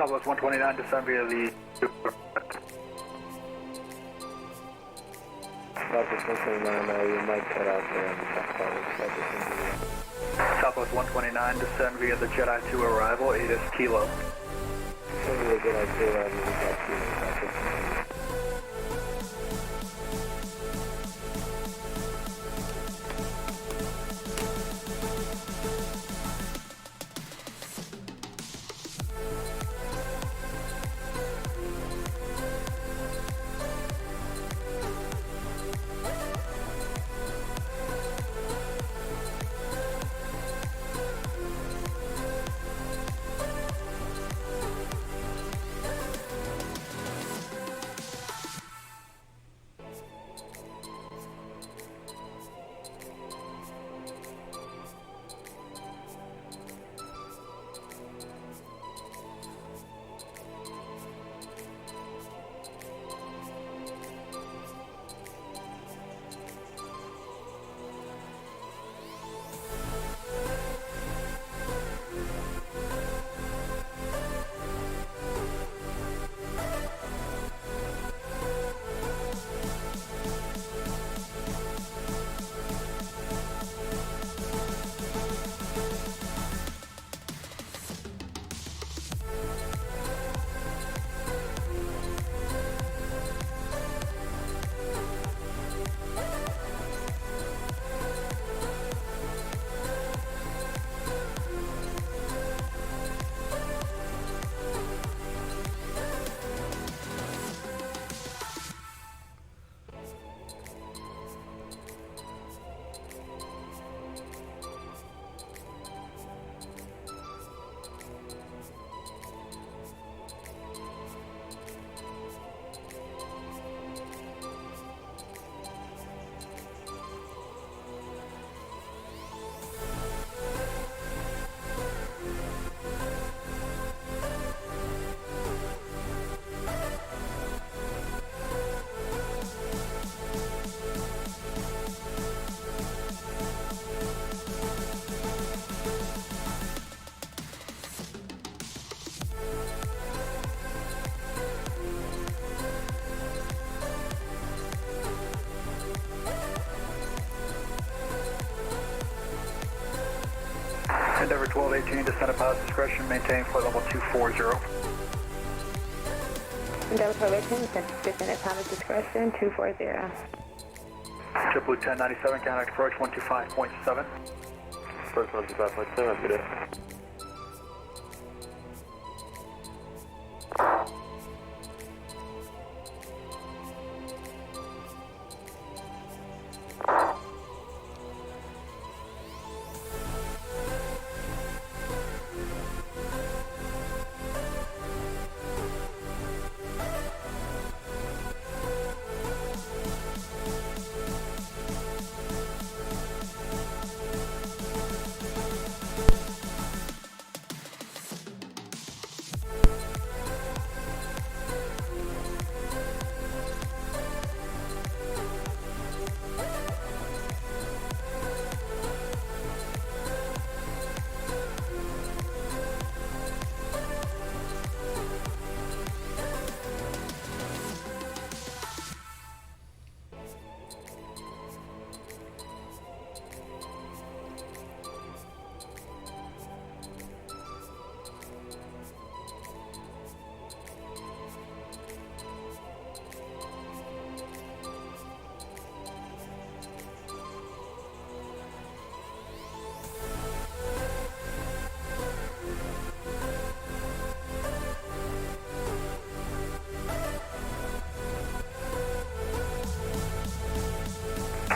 Southwest 129, descend via the... Southwest 129, you might cut out there on the top part of Southwest 129, descend via the Jedi 2 arrival, 8 is Kilo. Descend via Jedi 2 arrival, we got Kilo, Southwest 129. Endeavor 1218, descend at pilot's discretion, maintain flight level 240. Endeavor 1218, descend at pilot's discretion, 240. JetBlue 1097, contact approach 125.7. Approach 125.7, good day.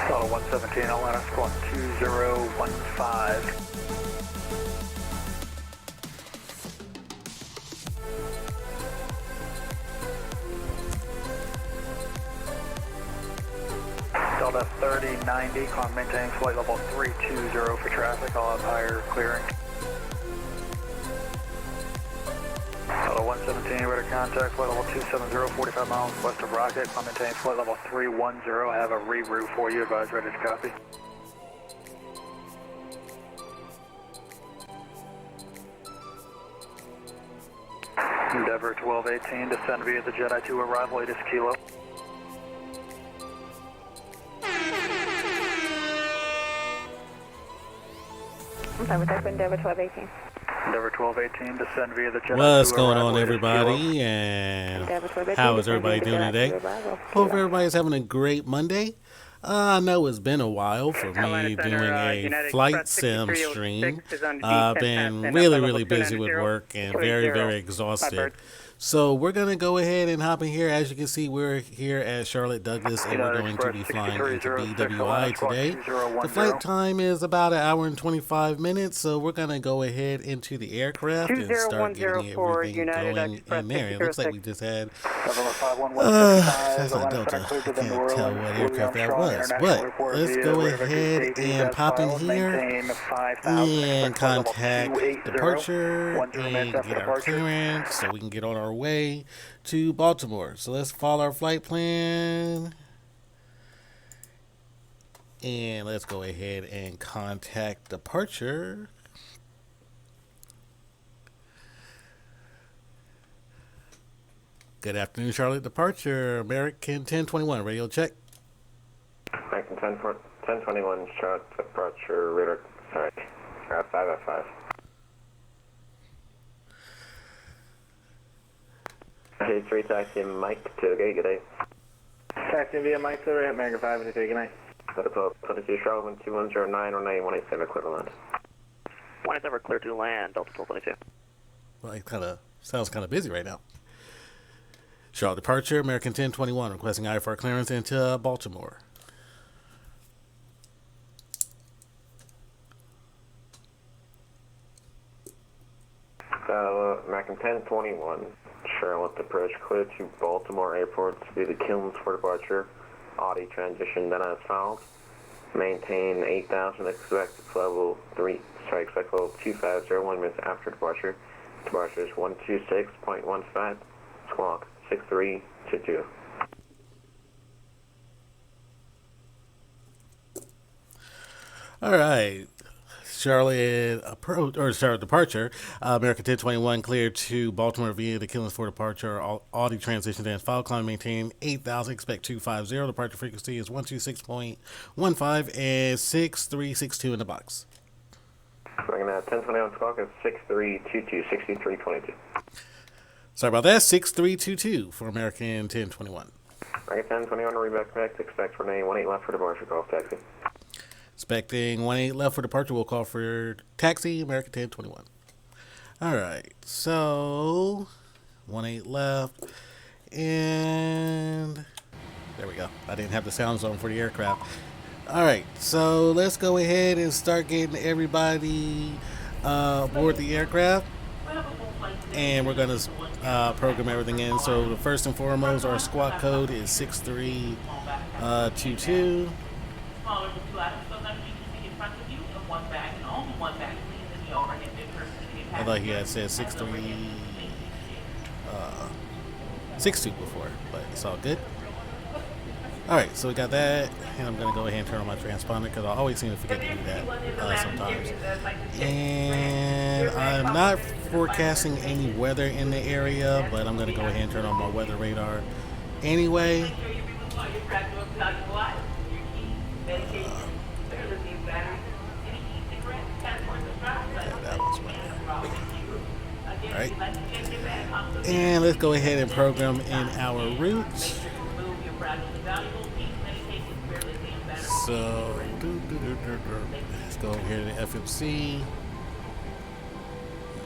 Solid 117, Atlanta, squawk 2015. Delta 3090, maintaining flight level 320 for traffic, I'll have higher clearing. Delta 117, radar contact, flight level 270, 45 miles west of Rocket, maintaining flight level 310, I have a reroute for you, advise ready to copy. Endeavor 1218, descend via the Jedi 2 arrival, latest kilo. I'm sorry, what's Endeavor 1218? Endeavor 1218, descend via the Jedi 2 What's going arrival, on, latest everybody? kilo. And Endeavor 1218, how is descend everybody via the doing Jedi today? 2 arrival, Hope kilo. everybody's having a great Monday. I know it's been a while for me doing a flight sim stream. I've been really busy with work and very exhausted. So we're going to go ahead and hop in here. As you can see, we're here at Charlotte Douglas, and we're going to be flying into BWI today. The flight time is about 1 hour and 25 minutes, so we're going to go ahead into the aircraft and start getting everything going in there. It looks like we just had... that's not Delta. I can't tell what aircraft that was. But let's go ahead and pop in here and contact departure and get our clearance so we can get on our way to Baltimore. So let's follow our flight plan and let's go ahead and contact departure. Good afternoon, Charlotte. Departure, American 1021, radio check. American 1021, Charlotte departure, radar, sorry, 5 K3 taxi Mike to the gate, good day. Taxi via Mike to the American 5 good night. Got a 22 Charlotte 2109 or 9187 equivalent. One is ever clear to land, Delta 1222. Well, it sounds kind of busy right now. Charlotte departure, American 1021, requesting IFR clearance into Baltimore. American 1021, Charlotte approach clear to Baltimore Airport to be the Kilns for departure. Audi transition then as follows. Maintain 8,000, expect level 2501 minutes after departure. Departure is 126.15, squawk 6322. All right. Charlotte departure. American 1021 cleared to Baltimore via the Killings for departure. Audi transition and file climb maintain 8,000. Expect 250. Departure frequency is 126.15 and 6362 in the box. American 1021 squawk is 6322, 6322. Sorry about that. 6322 for American 1021. American 1021 reback connect. Expect for 18 left for departure. Golf taxi. Expecting 18 left for departure. We'll call for taxi, American 1021. All right, so 18 left, and there we go. I didn't have the sound zone for the aircraft. All right, so let's go ahead and start getting everybody aboard the aircraft, and we're gonna program everything in. So the first and foremost, our squawk code is 6322. I thought he had said 6362 before, but it's all good. Alright, so we got that, and I'm going to go ahead and turn on my transponder because I always seem to forget to do that sometimes. And I'm not forecasting any weather in the area, but I'm going to go ahead and turn on my weather radar anyway. Alright, and let's go ahead and program in our route. So, let's go over here to the FMC.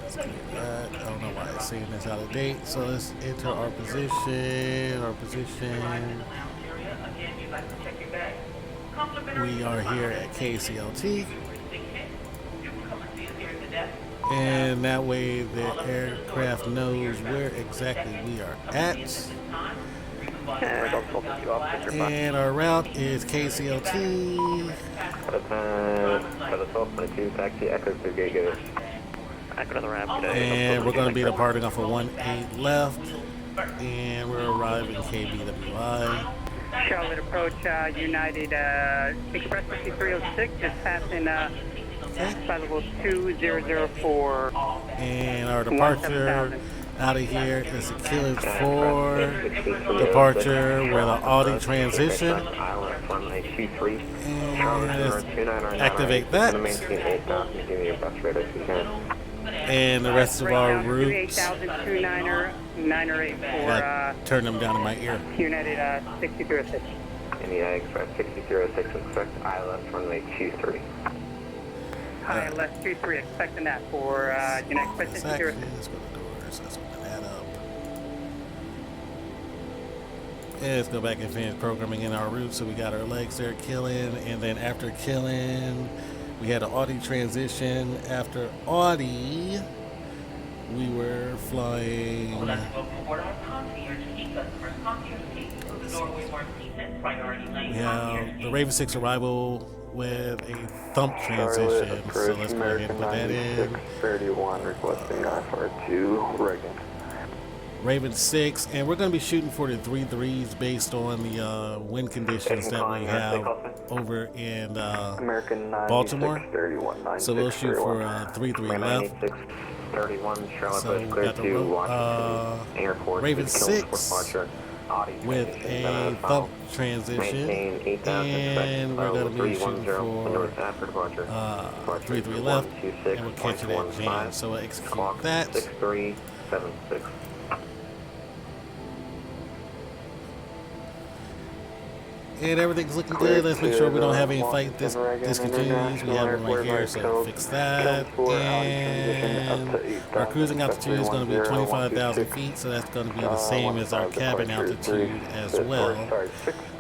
Let's get that. I don't know why it's saying this out of date. So let's enter our position. We are here at KCLT. And that way the aircraft knows where exactly we are at. And our route is KCLT. Taxi Echo to gate. And we're going to be departing off of 18 left. And we're arriving KBWI. Charlotte approach United Express 5306, just passing flight level 2004. And our departure out of here is the Killings 4 departure where the Audi transition. And activate that. And the rest of our routes, turn them down in my ear. United 6306. India Express 6306, expect ILS runway 23. ILS 23, expecting that for United Express 6306. Let's go to doors. Let's open that up. And let's go back and finish programming in our route. So we got our legs there killing, and then after killing, we had an Audi transition. After Audi, we were flying. We have the Raven 6 arrival with a thump transition. So let's go ahead and put that in. 31 requesting IFR2 Reagan. Raven 6, and we're going to be shooting for the 3-3s based on the wind conditions that we have over in Baltimore. So we'll shoot for 3-3 left. 31 Charlotte So Bush we clear got to the Washington Airport. Raven 6 with a thump transition, and we're going to be shooting for 3-3 left, and we're catching that jam. So we'll execute that. 6376. And everything's looking good. Let's make sure we don't have any flight discontinuities. We have one right here, so fix that. And our cruising altitude is going to be 25,000 feet, so that's going to be the same as our cabin altitude as well.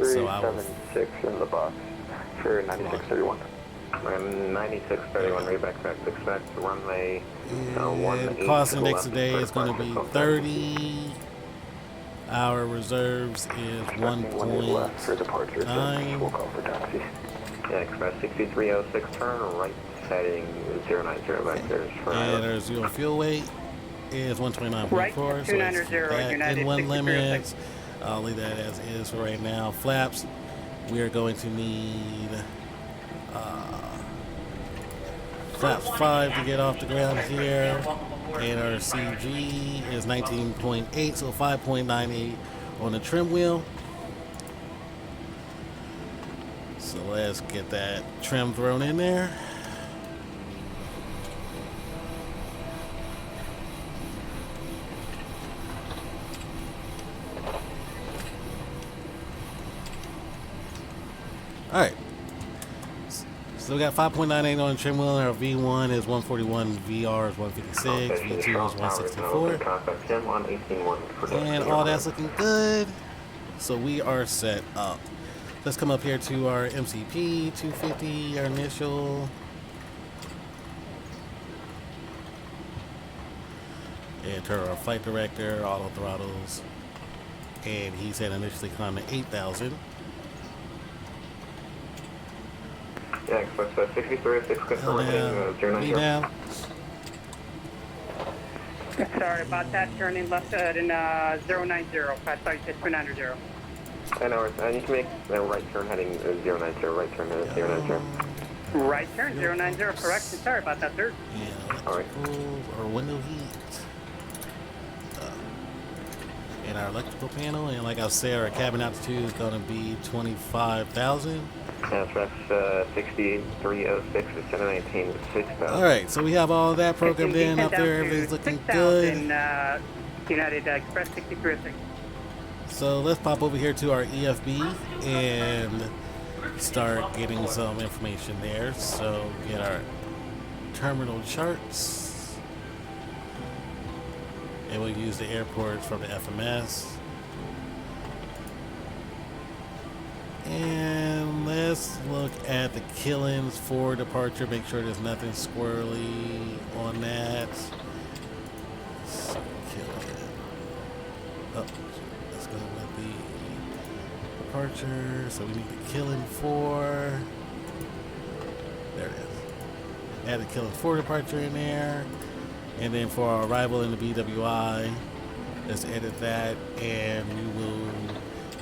So I will 6 in the box for 9631. 9631, reback expect runway and cost index today is going to be 30. Our reserves is 1.9. Yeah, Express 6306, turn right, heading 090 back there. And our zero fuel weight is 129.4. Right, So let's 290, keep that United in one 6306. limits. I'll leave that as is for right now. Flaps, we are going to need flaps 5 to get off the ground here. And our CG is 19.8, so 5.98 on the trim wheel. So let's get that trim thrown in there. All right. So we got 5.98 on the trim wheel, and our V1 is 141, VR is 156, V2 is 164. And all that's looking good. So we are set up. Let's come up here to our MCP 250, our initial. And turn on our flight director, auto throttles. And he said initially climb to 8,000. Yeah, Express 6306, confirm heading 090. Down. Sorry about that, turning left in 090. I thought you said 290. I know, you can make a right turn heading 090, right turn heading 090. Right turn, 090, correction. Sorry about that, sir. Yeah, electrical or window heat. And our electrical panel, and like I said, our cabin altitude is going to be 25,000. Express 68306 is 719 6,000. All right, so we have all that programmed in up there. Everything's looking good. United Express 6306. So let's pop over here to our EFB and start getting some information there. So get our terminal charts. And we'll use the airports from the FMS. And let's look at the Killings for departure. Make sure there's nothing squirrely on that. Let's go with the departure. So we need the Killing 4. There it is. Add the Killing 4 departure in there. And then for our arrival in the BWI, let's edit that, and we will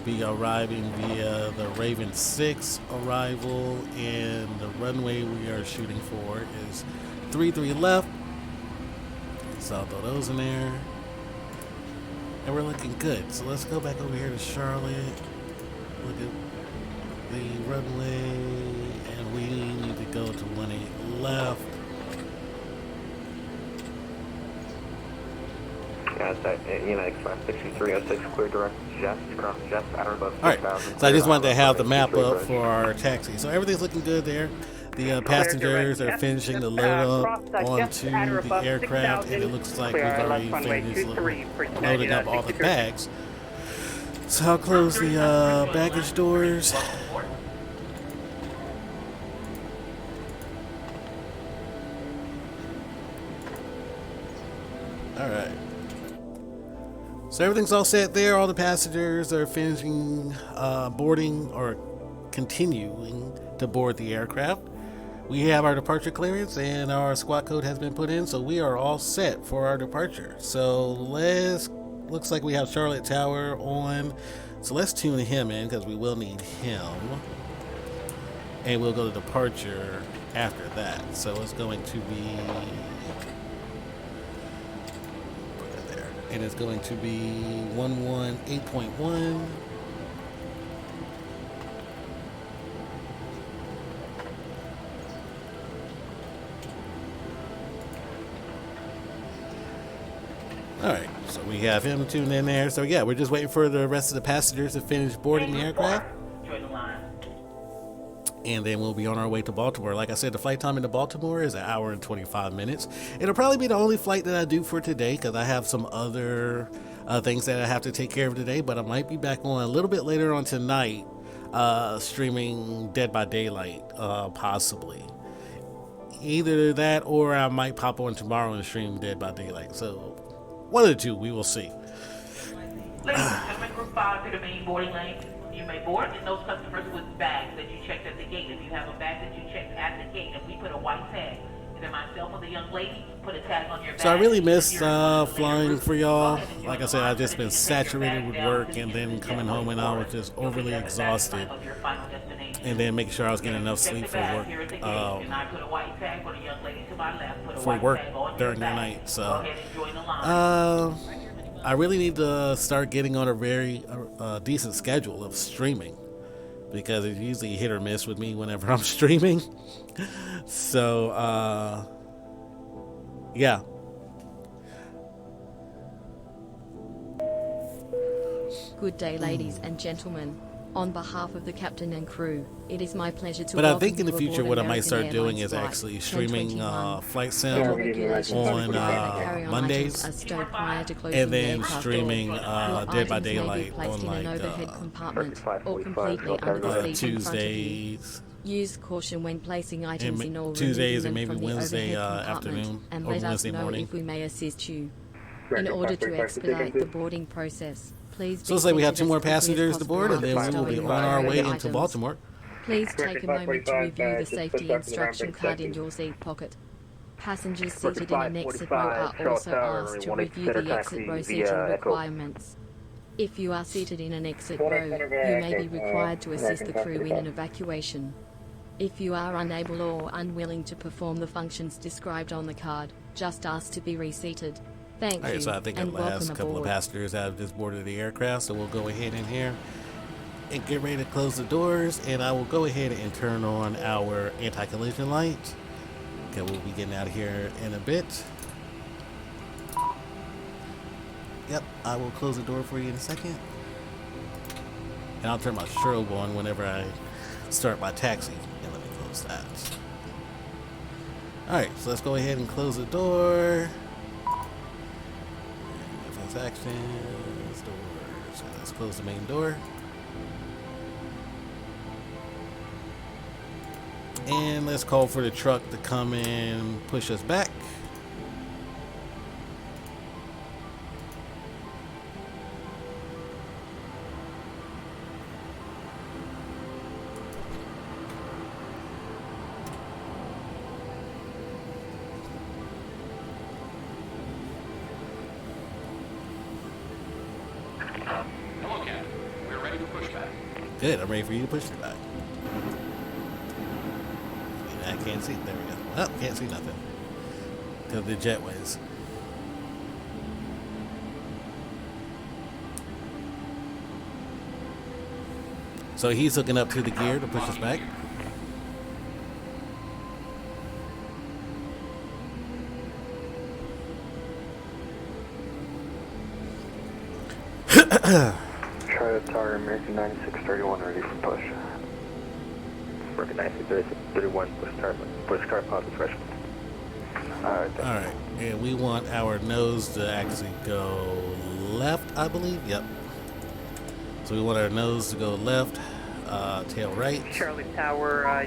be arriving via the Raven 6 arrival, and the runway we are shooting for is 33 left. So I'll throw those in there. and we're looking good. So let's go back over here to Charlotte. Look at the runway, and we need to go to 18 left. Yeah, it's at United Express 6306, clear direct Jets, cross Jets, at or above 6,000. Alright, so I just wanted to have the map up for our taxi. So everything's looking good there. The passengers are finishing the load up onto the aircraft, and it looks like we've already finished loading up all the bags. So I'll close the baggage doors. Alright. So everything's all set there. All the passengers are finishing boarding or continuing to board the aircraft. We have our departure clearance and our squat code has been put in, so we are all set for our departure. So looks like we have Charlotte Tower on. So let's tune him in because we will need him. And we'll go to departure after that. So it's going to be, put that there. And it's going to be 118.1. Alright, so we have him tuned in there. So yeah, we're just waiting for the rest of the passengers to finish boarding the aircraft. And then we'll be on our way to Baltimore. Like I said, the flight time into Baltimore is 1 hour and 25 minutes. It'll probably be the only flight that I do for today because I have some other things that I have to take care of today. But I might be back on a little bit later on tonight, streaming Dead by Daylight, possibly. Either that or I might pop on tomorrow and stream Dead by Daylight. So one of the two, we will see. Ladies and gentlemen, group 5 to the main boarding lane. You may board, and those customers with bags that you checked at the gate. If you have a bag that you checked at the gate, and we put a white tag, either myself or the young lady put a tag on your bag. So I really missed flying for y'all. Like I said, I've just been saturated with work, and then coming home and I was just overly exhausted. And then making sure I was getting enough sleep for work. During the night. So I really need to start getting on a very decent schedule of streaming because it's usually hit or miss with me whenever I'm streaming. So, yeah. Good day, ladies and gentlemen. On behalf of the captain and crew, it is my pleasure to But I think in the future what I might start doing is actually streaming flight sim on Mondays, and then streaming Dead by Daylight on like Tuesdays. Use caution when placing items in or Tuesdays and maybe Wednesday afternoon and or let us Wednesday know morning. if we may assist you. In order to expedite the boarding process, please so it's like we have 2 more passengers to board, and then we will be on our way into Baltimore. Please take a moment to review the safety instruction card in your seat pocket. Passengers seated in an exit row are also asked to review the exit row seating requirements. If you are seated in an exit row, you may be required to assist the crew in an evacuation. If you are unable or unwilling to perform the functions described on the card, just ask to be reseated. Thank you. Alright, so I think the and last couple aboard. of passengers have just boarded the aircraft, so we'll go ahead in here and get ready to close the doors, and I will go ahead and turn on our anti-collision light. Okay, we'll be getting out of here in a bit. Yep, I will close the door for you in a second. And I'll turn my strobe on whenever I start my taxi. And let me close that. Alright, so let's go ahead and close the door. Transactions, doors. So let's close the main door. And let's call for the truck to come and push us back. Hello, Captain. We're ready to push back. Good, I'm ready for you to push it back. I can't see. There we go. Oh, can't see nothing. Because the jetways. So he's hooking up to the gear to push us back. Charlie Tower, American 9631, ready for push. American 9631, push car positive threshold. Alright, and we want our nose to actually go left, I believe. Yep. So we want our nose to go left, tail right. Charlie Tower,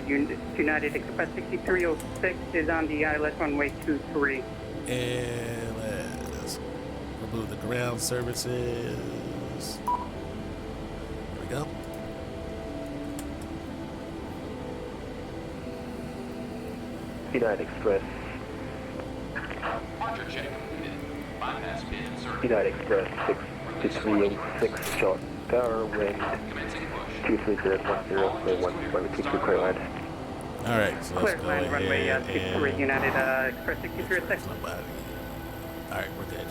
United Express 6306 is on the ILS runway 23. And let's remove the ground services. There we go. United Express. Departure check completed. Bypass pin inserted. United Express 6306 short tower, wind Commencing push. 23010, clear 1, clear land. Alright, so let's Clear go land runway ahead 63 and... United Express 6306. Alright, we're good.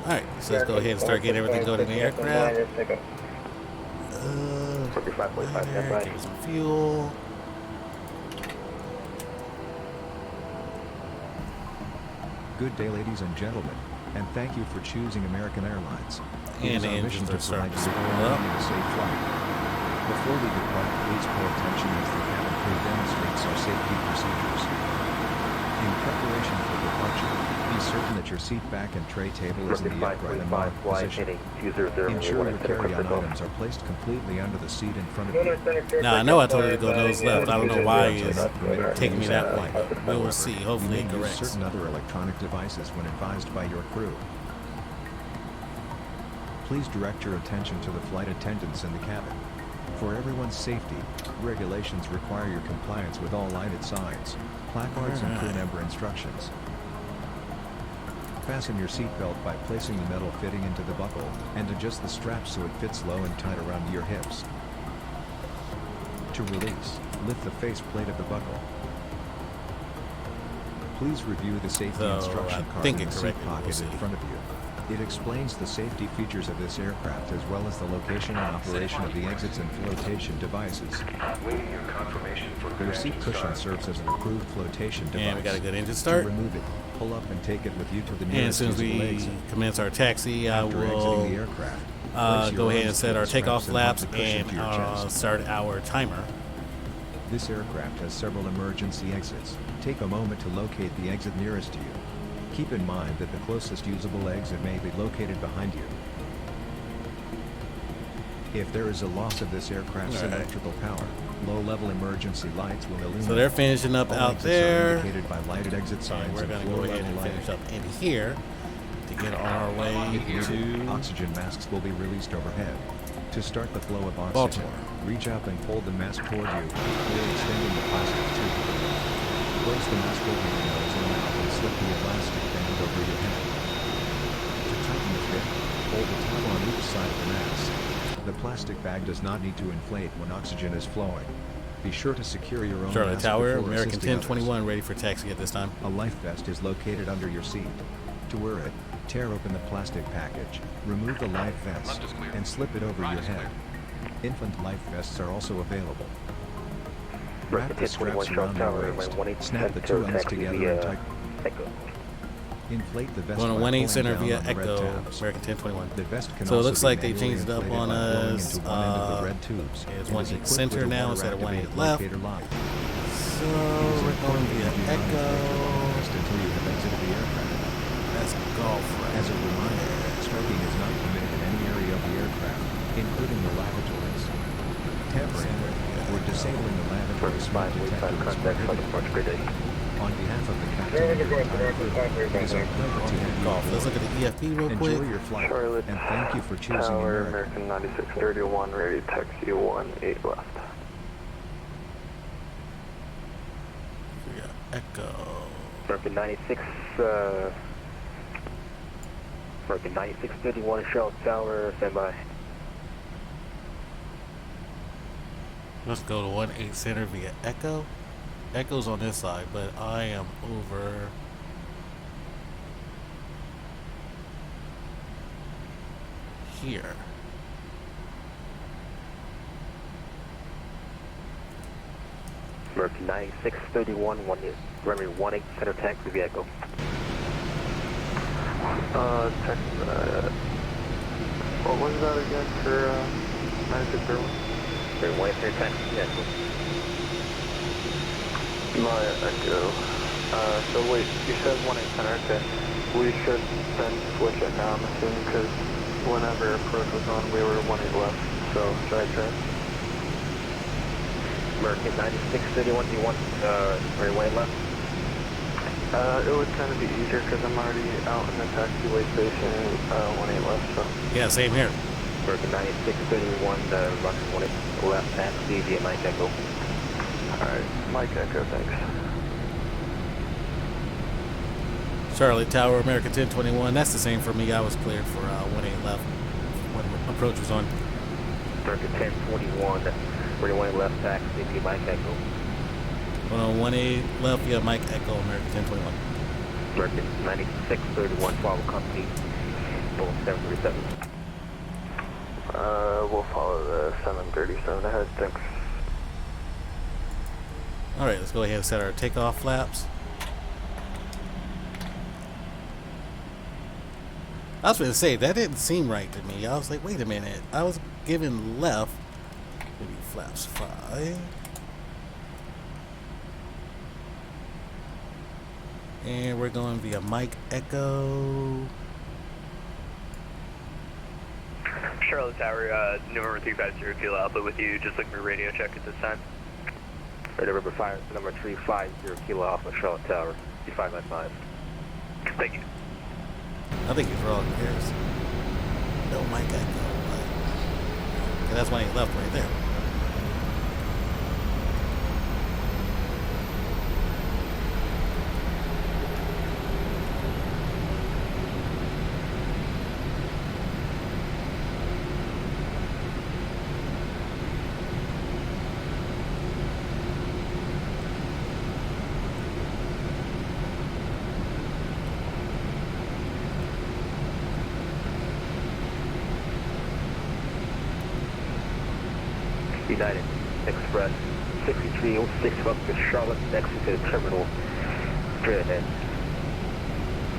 Alright, so let's go ahead and start getting everything going in the aircraft. 45.5, Give us some fuel. Good day, ladies and gentlemen, and thank you for choosing American Airlines. It And is the our mission engines to are provide starting to you spool up. a safe flight. Before we depart, please pay attention as the cabin crew demonstrates our safety procedures. In preparation for departure, be certain that your seat back and tray table is in the upright and locked position. Ensure your carry-on items are placed completely under the seat in front of you. Now, I know I told you to go nose left. I don't know why it's taking me that way, but we will see. You Hopefully may it use corrects. certain other electronic devices when advised by your crew. Please direct your attention to the flight attendants in the cabin. For everyone's safety, regulations require your compliance with all lighted signs, placards, and crew member instructions. Fasten your seatbelt by placing the metal fitting into the buckle, and adjust the strap so it fits low and tight around your hips. To release, lift the faceplate of the buckle. Please review the safety instruction card in the seat pocket in front of you. It explains the safety features of this aircraft as well as the location and operation of the exits and flotation devices. Waiting your confirmation for Your seat cushion serves as an approved flotation device. And we got a good engine start. To remove it, pull up and take it with you to the And as nearest soon as usable we exit. commence our taxi, I After exiting will the aircraft, go ahead and set our takeoff flaps and and to your chest. start our timer. This aircraft has several emergency exits. Take a moment to locate the exit nearest to you. Keep in mind that the closest usable exit may be located behind you. If there is a loss of this aircraft's electrical power, low-level emergency lights will illuminate. So they're finishing up All out exits are there. indicated by lighted exit signs And we're going to and go ahead floor-level and finish lighting. up in here to get on our way If needed, to oxygen masks will be released overhead. To start the flow of oxygen, Baltimore. reach up and pull the mask toward you, while extending the plastic tube. Place the mask over your nose and mouth and slip the elastic band over your head. To tighten the fit, hold the top on each side of the mask. The plastic bag does not need to inflate when oxygen is flowing. Be sure to secure your own Charlie mask Tower, before American assisting others. 1021, ready for taxi at this time. A life vest is located under your seat. To wear it, tear open the plastic package, remove the life vest, and slip it over your head. Infant life vests are also available. Wrap the straps around your waist, snap the two ends together and tighten. Inflate the vest Going by to 18 pulling Center down via on the red Echo, tabs. American 1021. The vest can So it also looks be like they manually changed it up inflated on by blowing us. into one end of the red tubes. It's It one is hit equipped center with a now water instead of one hit activate left. locator lock. So we're going via Echo. Until you have exited the aircraft. That's golf right. As a reminder, smoking is not permitted in any area of the aircraft, including the lavatories. Tampering with or disabling the lavatory smoke detector is prohibited. On behalf of the captain and the entire crew, it is our pleasure to have you Golf. Let's aboard. look at the EFP real quick. Enjoy your flight, Charlotte and thank you for choosing Tower, American. American 9631, ready to taxi 18 left. We got Echo. American 96, American 9631, Charlotte Tower, standby. Let's go to 18 Center via Echo. Echo's on this side, but I am over here. American 9631, runway 18, center taxi vehicle. What was that again for 9631? Runway 18, center taxi vehicle. My Echo. So wait, you said 18 center, okay. We should then switch it now, I'm assuming, because whenever approach was on, we were 18 left. So should I try? American 9631, do you want runway left? It would kind of be easier because I'm already out in the taxiway station, 18 left, so. Yeah, same here. American 9631, runway 18 left, taxi via Mike Echo. Alright, Mike Echo, thanks. Charlie Tower, American 1021. That's the same for me. I was cleared for 18 left when approach was on. American 1021, runway left, taxi via Mike Echo. 18 left, yeah, Mike Echo, American 1021. American 9631, follow company, Boeing 737. We'll follow the 737 ahead, thanks. Alright, let's go ahead and set our takeoff flaps. I was going to say, that didn't seem right to me. I was like, wait a minute. I was given left. Maybe flaps 5. And we're going via Mike Echo. Charlotte Tower, November 350 Kilo Alpha with you. Just looking for radio check at this time. Number 350 Kilo Alpha, Charlotte Tower, 2595. Thank you. I think he's wrong. Here's no Mike Echo. Okay, that's why he left right there. United Express 6306 up to Charlotte, exit to terminal, straight ahead.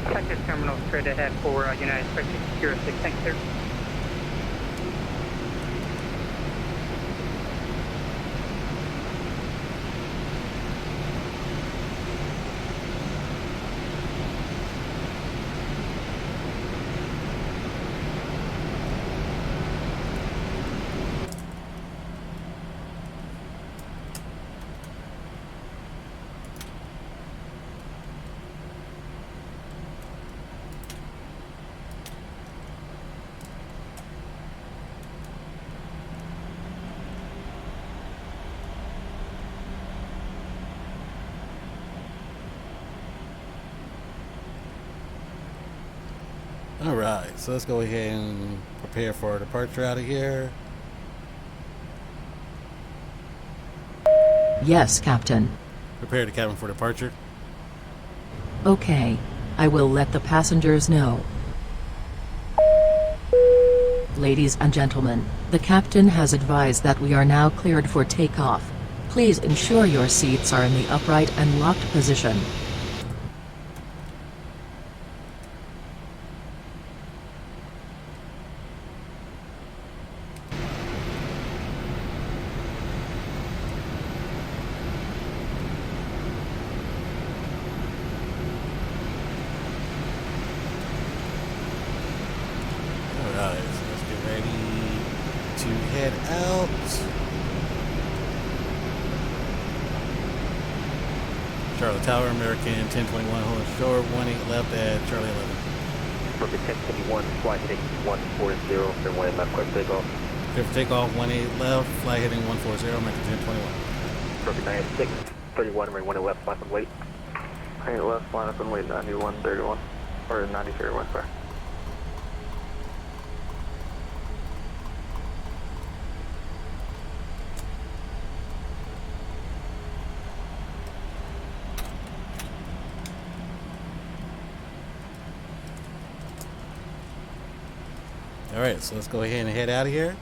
Texas Terminal straight ahead for United Express 6306. Thanks, sir. Alright, so let's go ahead and prepare for departure out of here. Yes, Captain. Prepare the cabin for departure. Okay. I will let the passengers know. Ladies and gentlemen, the captain has advised that we are now cleared for takeoff. Please ensure your seats are in the upright and locked position. Charlie Tower, American 1021, holding short, 18 left at Charlie 11. American 1021, flight heading 140, then 1 left, quick takeoff. Clear for takeoff, 18 left, flight heading 140, American 1021. American 9631, runway 1 left, line up and wait. 8 left, line up and wait, 9131, or 9031, sorry. Alright, so let's go ahead and head out of here.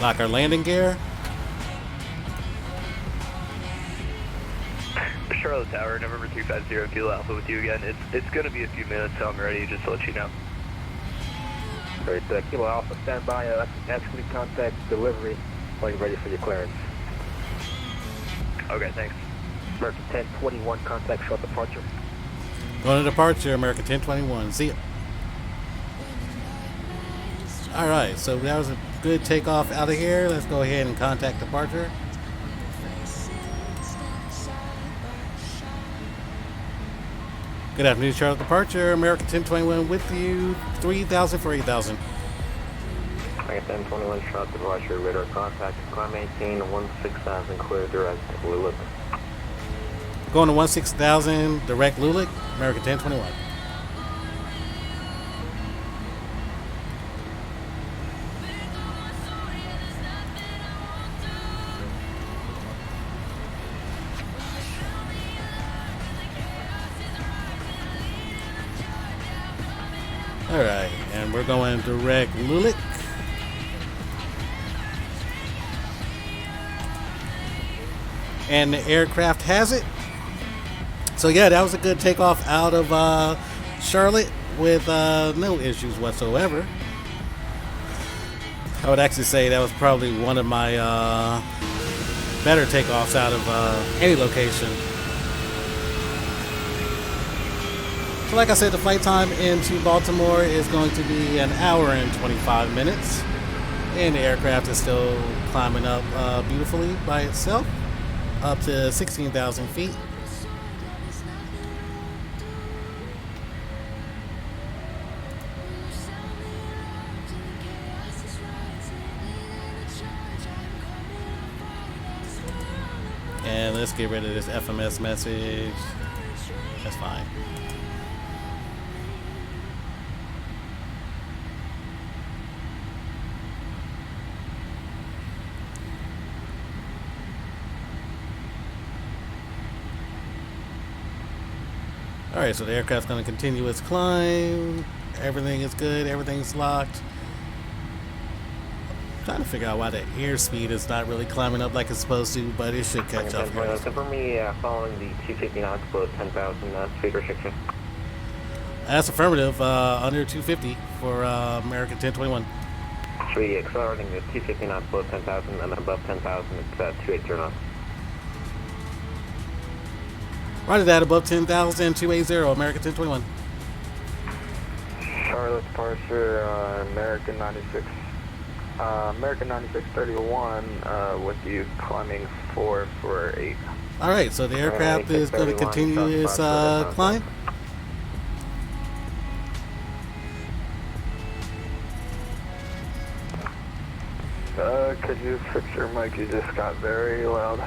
Lock our landing gear. Charlotte Tower, November 350, Kilo Alpha with you again. It's going to be a few minutes, so I'm ready just to let you know. Great, Kilo Alpha, stand by. Actually contact delivery while you're ready for your clearance. Okay, thanks. American 1021, contact short departure. Going to departure, American 1021. See ya. Alright, so that was a good takeoff out of here. Let's go ahead and contact departure. Good afternoon, Charlotte Departure. American 1021 with you. 3,000 for 8,000. American 1021, Charlotte Departure, radar contact. Climb maintain 16,000, clear direct Lulick. Going to 16,000, direct Lulick, American 1021. Alright, and we're going direct Lulick. And the aircraft has it. So yeah, that was a good takeoff out of Charlotte with no issues whatsoever. I would actually say that was probably one of my better takeoffs out of any location. So like I said, the flight time into Baltimore is going to be 1 hour and 25 minutes. And the aircraft is still climbing up beautifully by itself, up to 16,000 feet. And let's get rid of this FMS message. That's fine. Alright, so the aircraft's going to continue its climb. Everything is good. Everything's locked. I'm trying to figure out why the airspeed is not really climbing up like it's supposed to, but it should catch up here. For me, following the 250 knots below 10,000 speed restriction. That's affirmative. Under 250 for American 1021. Should we accelerating the 250 knots below 10,000 and above 10,000 it's 280 knots. Roger that, above 10,000, 280, American 1021. Charlotte departure, American 96. American 9631 with you climbing 448. Alright, so the aircraft is going to continue its climb. Could you fix your mic? You just got very loud.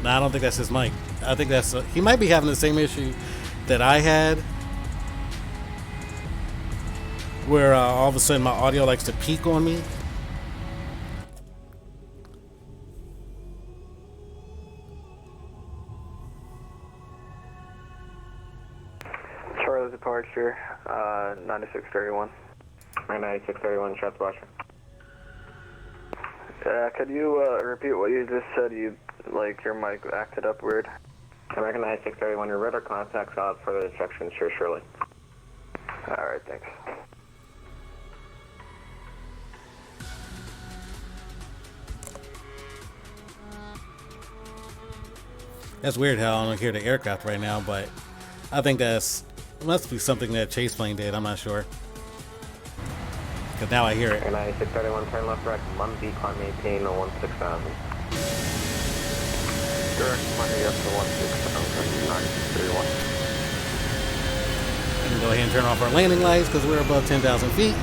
No, I don't think that's his mic. I think that's he might be having the same issue that I had, where all of a sudden my audio likes to peak on me. Charlie departure, 9631. 9631, shot departure. Could you repeat what you just said? Like your mic acted up weird. American 9631, your radar contact's out. Further instructions, sure, surely. Alright, thanks. That's weird how I don't hear the aircraft right now, but I think must be something that Chase plane did. I'm not sure. Because now I hear it. 9631, turn left direct, Monday, climb maintain 16,000. Direct Monday up to 16,000, 9631. We can go ahead and turn off our landing lights because we're above 10,000 feet.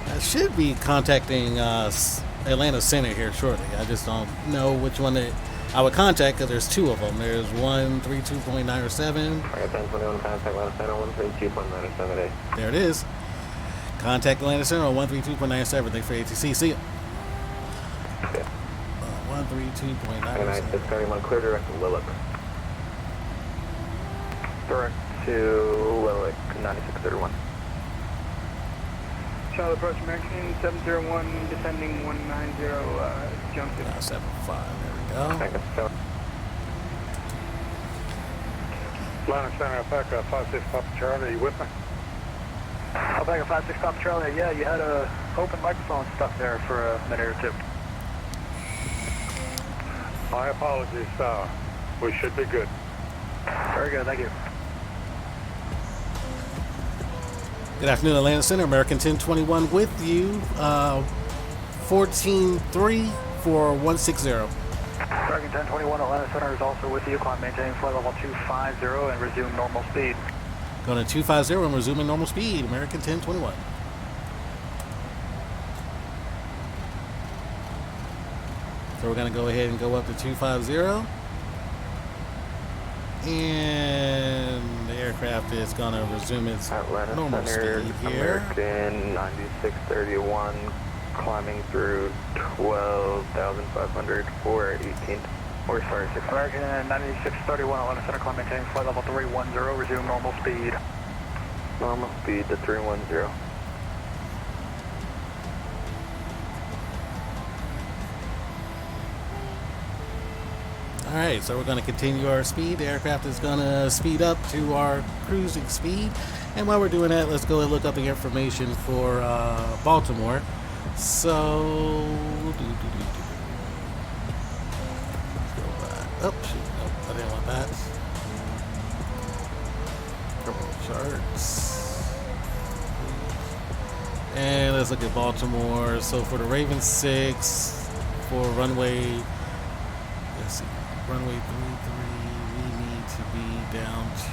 I should be contacting Atlanta Center here shortly. I just don't know which one that I would contact because there's two of them. There's 132.907. 1021, contact Atlanta Center 132.907. There it is. Contact Atlanta Center on 132.97. Thanks for ATC. See ya. 132.97. 9631, clear direct to Lillick. Direct to Lilic 9631. Charlotte approach American 701, descending 190, junction. 75, there we go. Thank you. Atlanta Center, Alpaca 56 Papa Charlie, are you with me? Alpaca 56 Papa Charlie, yeah, you had a open microphone stuck there for a minute or two. My apologies, we should be good. Very good, thank you. Good afternoon, Atlanta Center. American 1021 with you. 14-3 for 160. American 1021, Atlanta Center is also with you. Climb maintaining flight level 250 and resume normal speed. Going to 250 and resuming normal speed. American 1021. So we're going to go ahead and go up to 250. And the aircraft is going to resume its Atlanta normal Center, speed here. American 9631, climbing through 12,500 for 18. Or sorry, 6. American 9631, Atlanta Center, climb maintaining flight level 310, resume normal speed. Normal speed to 310. Alright, so we're going to continue our speed. The aircraft is going to speed up to our cruising speed. And while we're doing that, let's go and look up the information for Baltimore. So, let's go back. Oh, shoot. Nope, I didn't want that. Charts. And let's look at Baltimore. So for the Raven 6, for runway, let's see. Runway 33, we need to be down to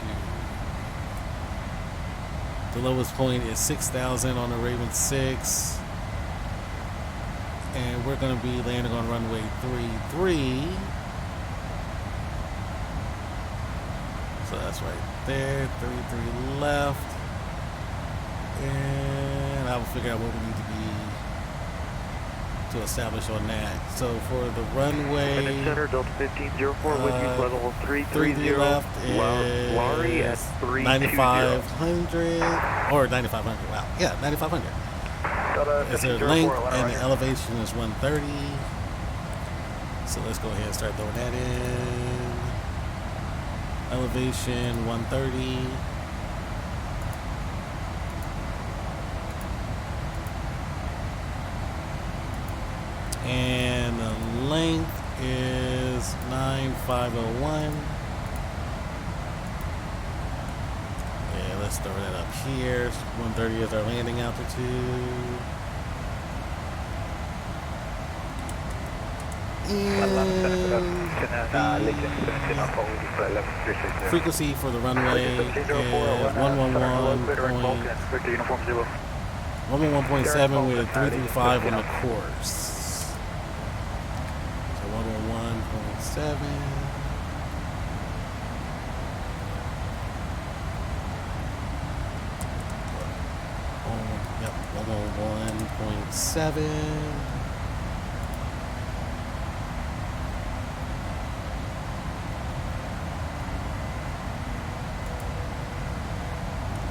the lowest point is 6,000 on the Raven 6, and we're going to be landing on runway 33. So that's right there, 33 left, and I will figure out what we need to be to establish on that. So for the runway, Center, Delta 1504 with you, level 330 left is Laurie at 9,500 or 9,500. Wow, yeah, 9,500. Is their length and the elevation is 130. So let's go ahead and start throwing that in. Elevation 130. And the length is 9,501. Yeah, let's throw that up here. 130 is our landing altitude. And frequency for the runway is 111.7 with 335 on the course. 111.7. Yep, 111.7.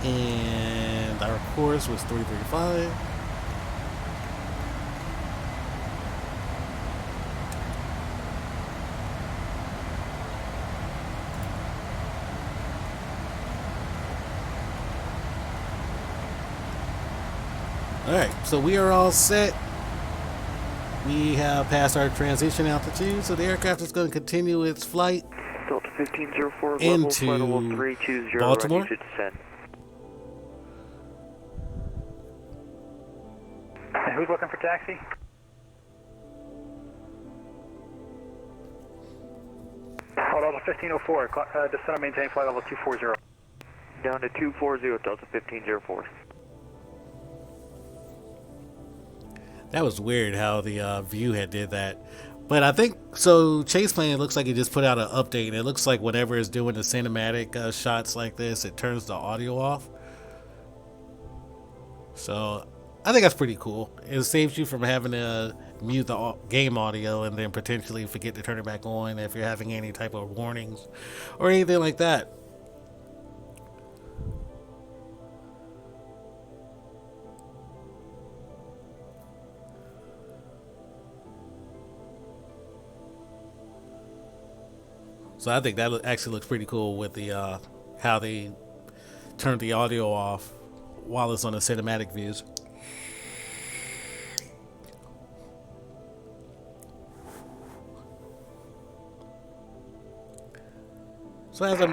And our course was 335. Alright, so we are all set. We have passed our transition altitude, so the aircraft is going to continue its flight Delta 1504, into level 320, Baltimore. ready to descend. And who's looking for taxi? Hold on, 1504, descend and maintain flight level 240. Down to 240, Delta 1504. That was weird how the view had did that. But I think, so Chase Plane, it looks like it just put out an update. And it looks like whenever it's doing the cinematic shots like this, it turns the audio off. So I think that's pretty cool. It saves you from having to mute the game audio and then potentially forget to turn it back on if you're having any type of warnings or anything like that. So I think that actually looks pretty cool with the how they turned the audio off while it's on the cinematic views. So as I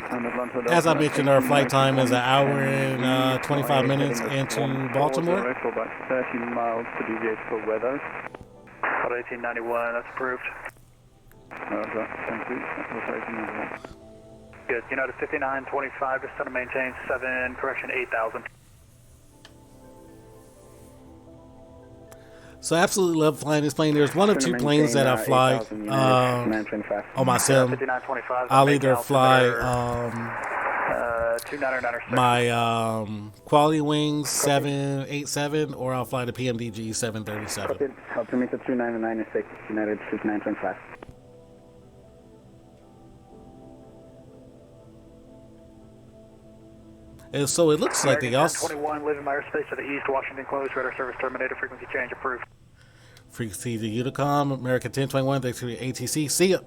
mentioned, our flight time is 1 hour and 25 minutes into Baltimore. About 30 miles to deviate for weather. Code 1891, that's approved. Thank you. Good. United 5925, just trying to maintain 8,000. So I absolutely love flying this plane. There's one of two planes that I fly on my sim. I'll either fly my Quality Wings 787 or I'll fly the PMDG 737. Altimeter 2996, United 5925. And so it looks like they also... 21, live in my airspace to the east, Washington closed, radar service terminated, frequency change approved. Frequency to Unicom, American 1021, thanks to the ATC. See ya.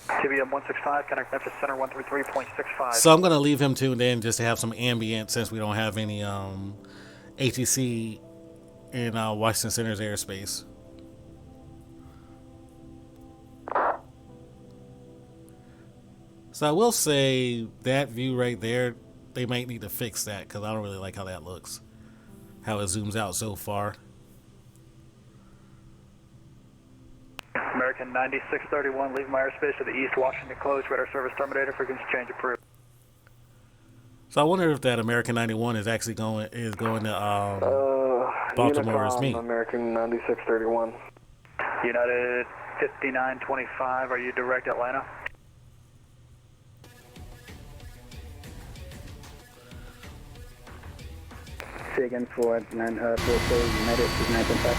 TBM 165, connect Memphis Center 133.65. So I'm going to leave him tuned in just to have some ambient since we don't have any ATC in Washington Center's airspace. So I will say that view right there, they might need to fix that because I don't really like how that looks. How it zooms out so far. American 9631, leave my airspace to the east, Washington closed, radar service terminated, frequency change approved. So I wonder if that American 91 is actually going to Baltimore as me. American 9631. United 5925, are you direct Atlanta? Say again for United 5925.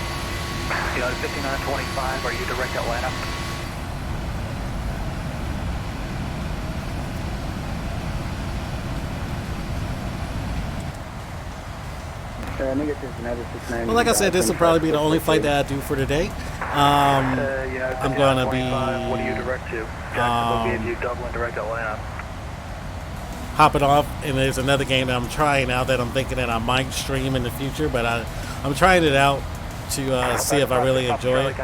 United 5925, are you direct Atlanta? Well, like I said, this will probably be the only flight that I do for today. I'm going to be what do you direct to? Jacksonville, Dublin, direct Atlanta. Hopping off, and there's another game that I'm trying out that I'm thinking that I might stream in the future, but I'm trying it out to see if I really enjoy it.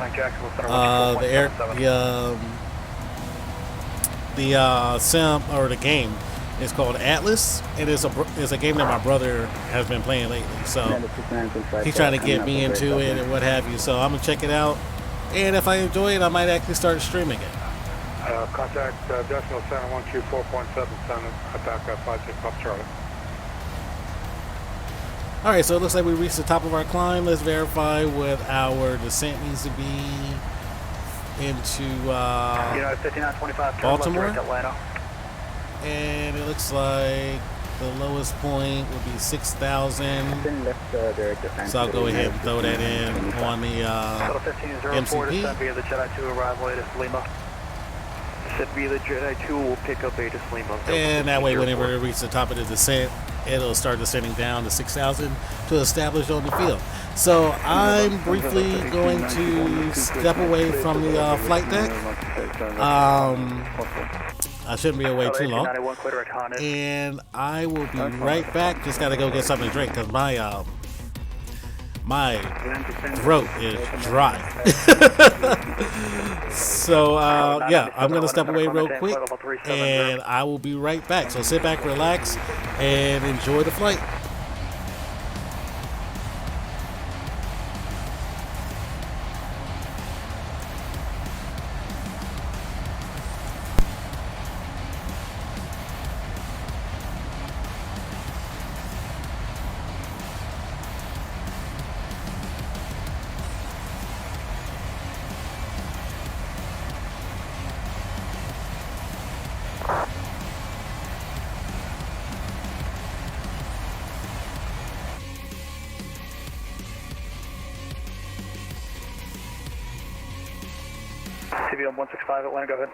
The sim or the game is called Atlas. It is a game that my brother has been playing lately, so he's trying to get me into it and what have you. So I'm gonna check it out, and if I enjoy it, I might actually start streaming it. Contact Decimal Center 124.77, attack 56 Pop Charlie. All right, so it looks like we reached the top of our climb. Let's verify what our descent needs to be into Baltimore. Atlanta. And it looks like the lowest point would be 6,000. So I'll go ahead and throw that in on the MCP. Via the Jedi 2 arrival latest Lima. Said via the Jedi 2 will pick up latest Lima. And that way, whenever we reach the top of the descent, it'll start descending down to 6,000 to establish on the field. So I'm briefly going to step away from the flight deck. I shouldn't be away too long. And I will be right back. Just got to go get something to drink because my throat is dry. So, yeah, I'm going to step away real quick, and I will be right back. So sit back, relax, and enjoy the flight. TBM 165 Atlanta, go ahead.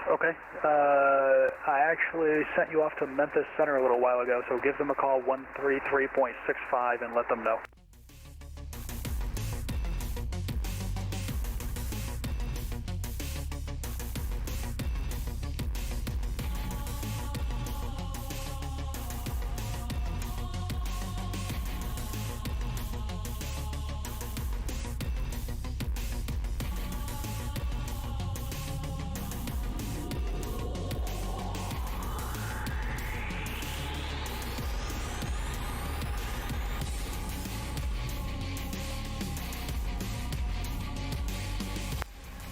Okay, I actually sent you off to Memphis Center a little while ago, so give them a call 133.65 and let them know.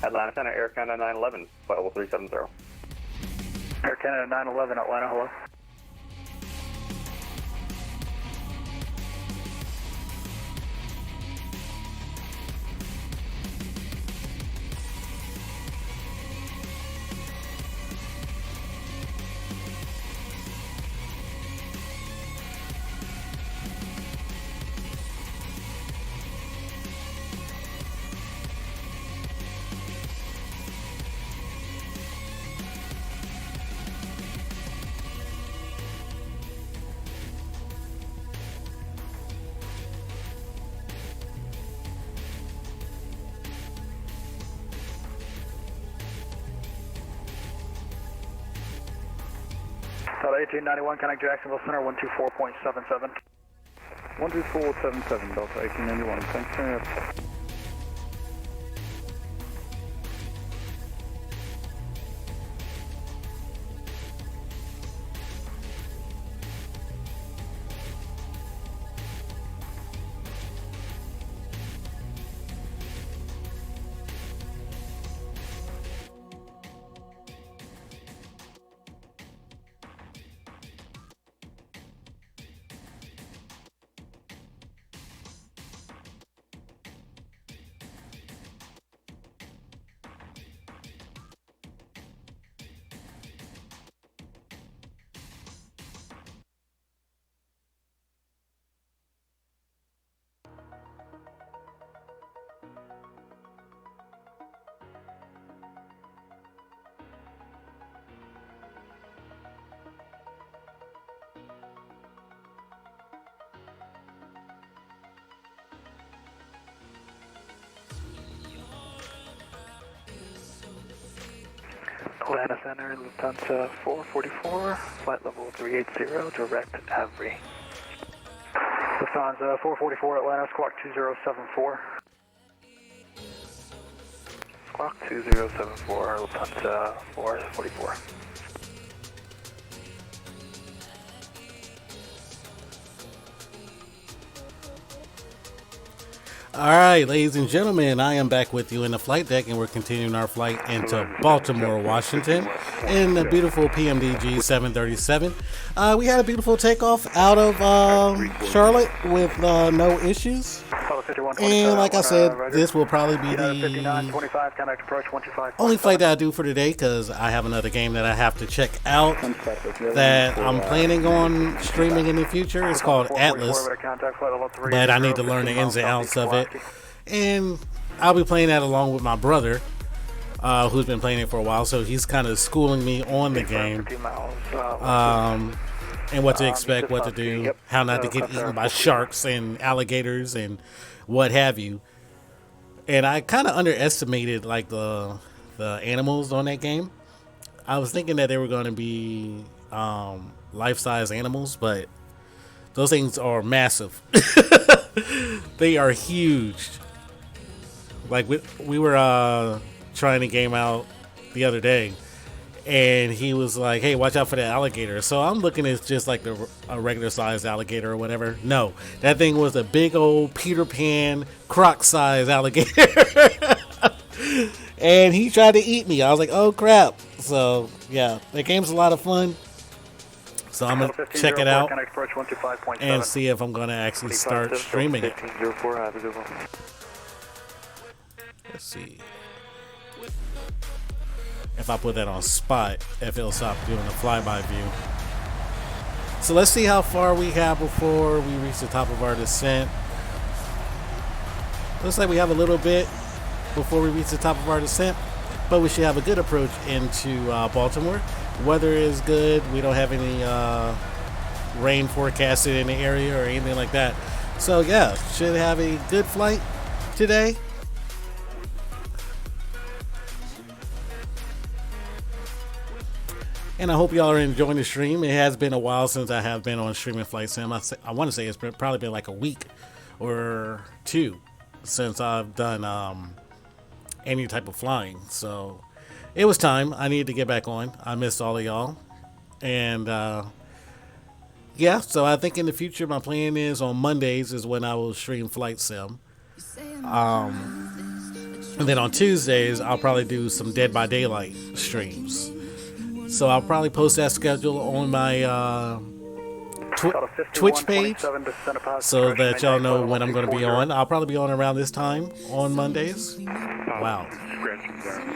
Atlanta Center, Air Canada 911, flight level 370. Air Canada 911, Atlanta, hello. Delta 1891, connect Jacksonville Center, 124.77. 124.77, Delta 1891, thanks very much. Atlanta Center, Lufthansa 444, flight level 380, direct Avery. Lufthansa 444, Atlanta, squawk 2074. Squawk 2074, Lufthansa 444. All right, ladies and gentlemen, I am back with you in the flight deck, and we're continuing our flight into Baltimore, Washington, in the beautiful PMDG 737. We had a beautiful takeoff out of Charlotte with no issues. And like I said, this will probably be the only flight that I do for today, because I have another game that I have to check out that I'm planning on streaming in the future. It's called Atlas, but I need to learn the ins and outs of it. And I'll be playing that along with my brother, who's been playing it for a while, so he's kind of schooling me on the game, and what to expect, what to do, how not to get eaten by sharks and alligators and what have you. And I kind of underestimated like the animals on that game. I was thinking that they were going to be life-size animals, but those things are massive. They are huge. Like we were trying the game out the other day, and he was like, hey, watch out for that alligator. So I'm looking at just like a regular sized alligator or whatever. No, that thing was a big old Peter Pan croc sized alligator. And he tried to eat me. I was like, oh crap. So yeah, the game's a lot of fun. So I'm going to check it out and see if I'm going to actually start streaming it. Let's see. If I put that on spot, if it'll stop doing the flyby view. So let's see how far we have before we reach the top of our descent. Looks like we have a little bit before we reach the top of our descent, but we should have a good approach into Baltimore. Weather is good. We don't have any rain forecasted in the area or anything like that. So yeah, should have a good flight today. And I hope y'all are enjoying the stream. It has been a while since I have been on streaming Flight Sim. I want to say it's probably been like a week or two since I've done any type of flying. So it was time. I needed to get back on. I missed all of y'all. And yeah, so I think in the future my plan is on Mondays is when I will stream Flight Sim. And then on Tuesdays, I'll probably do some Dead by Daylight streams. So I'll probably post that schedule on my Twitch page so that y'all know when I'm going to be on. I'll probably be on around this time on Mondays. Wow.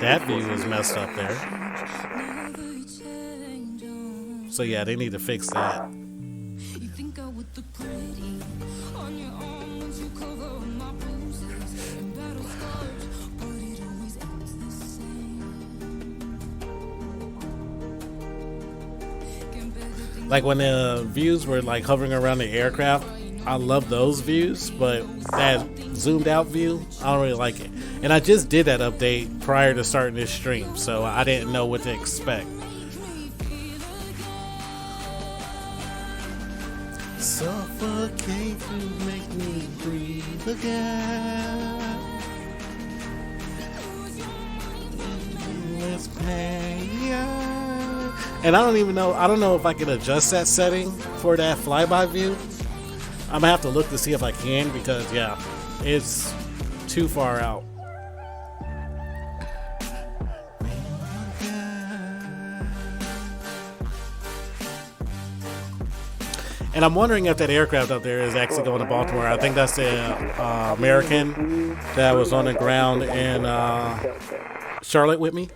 That view is messed up there. So yeah, they need to fix that. Like when the views were like hovering around the aircraft, I love those views, but that zoomed out view, I don't really like it. And I just did that update prior to starting this stream, so I didn't know what to expect. Suffocate to make me breathe again. Let's play. And I don't know if I can adjust that setting for that flyby view. I'm gonna have to look to see if I can, because yeah, it's too far out. And I'm wondering if that aircraft up there is actually going to Baltimore. I think that's the American that was on the ground in Charlotte with me.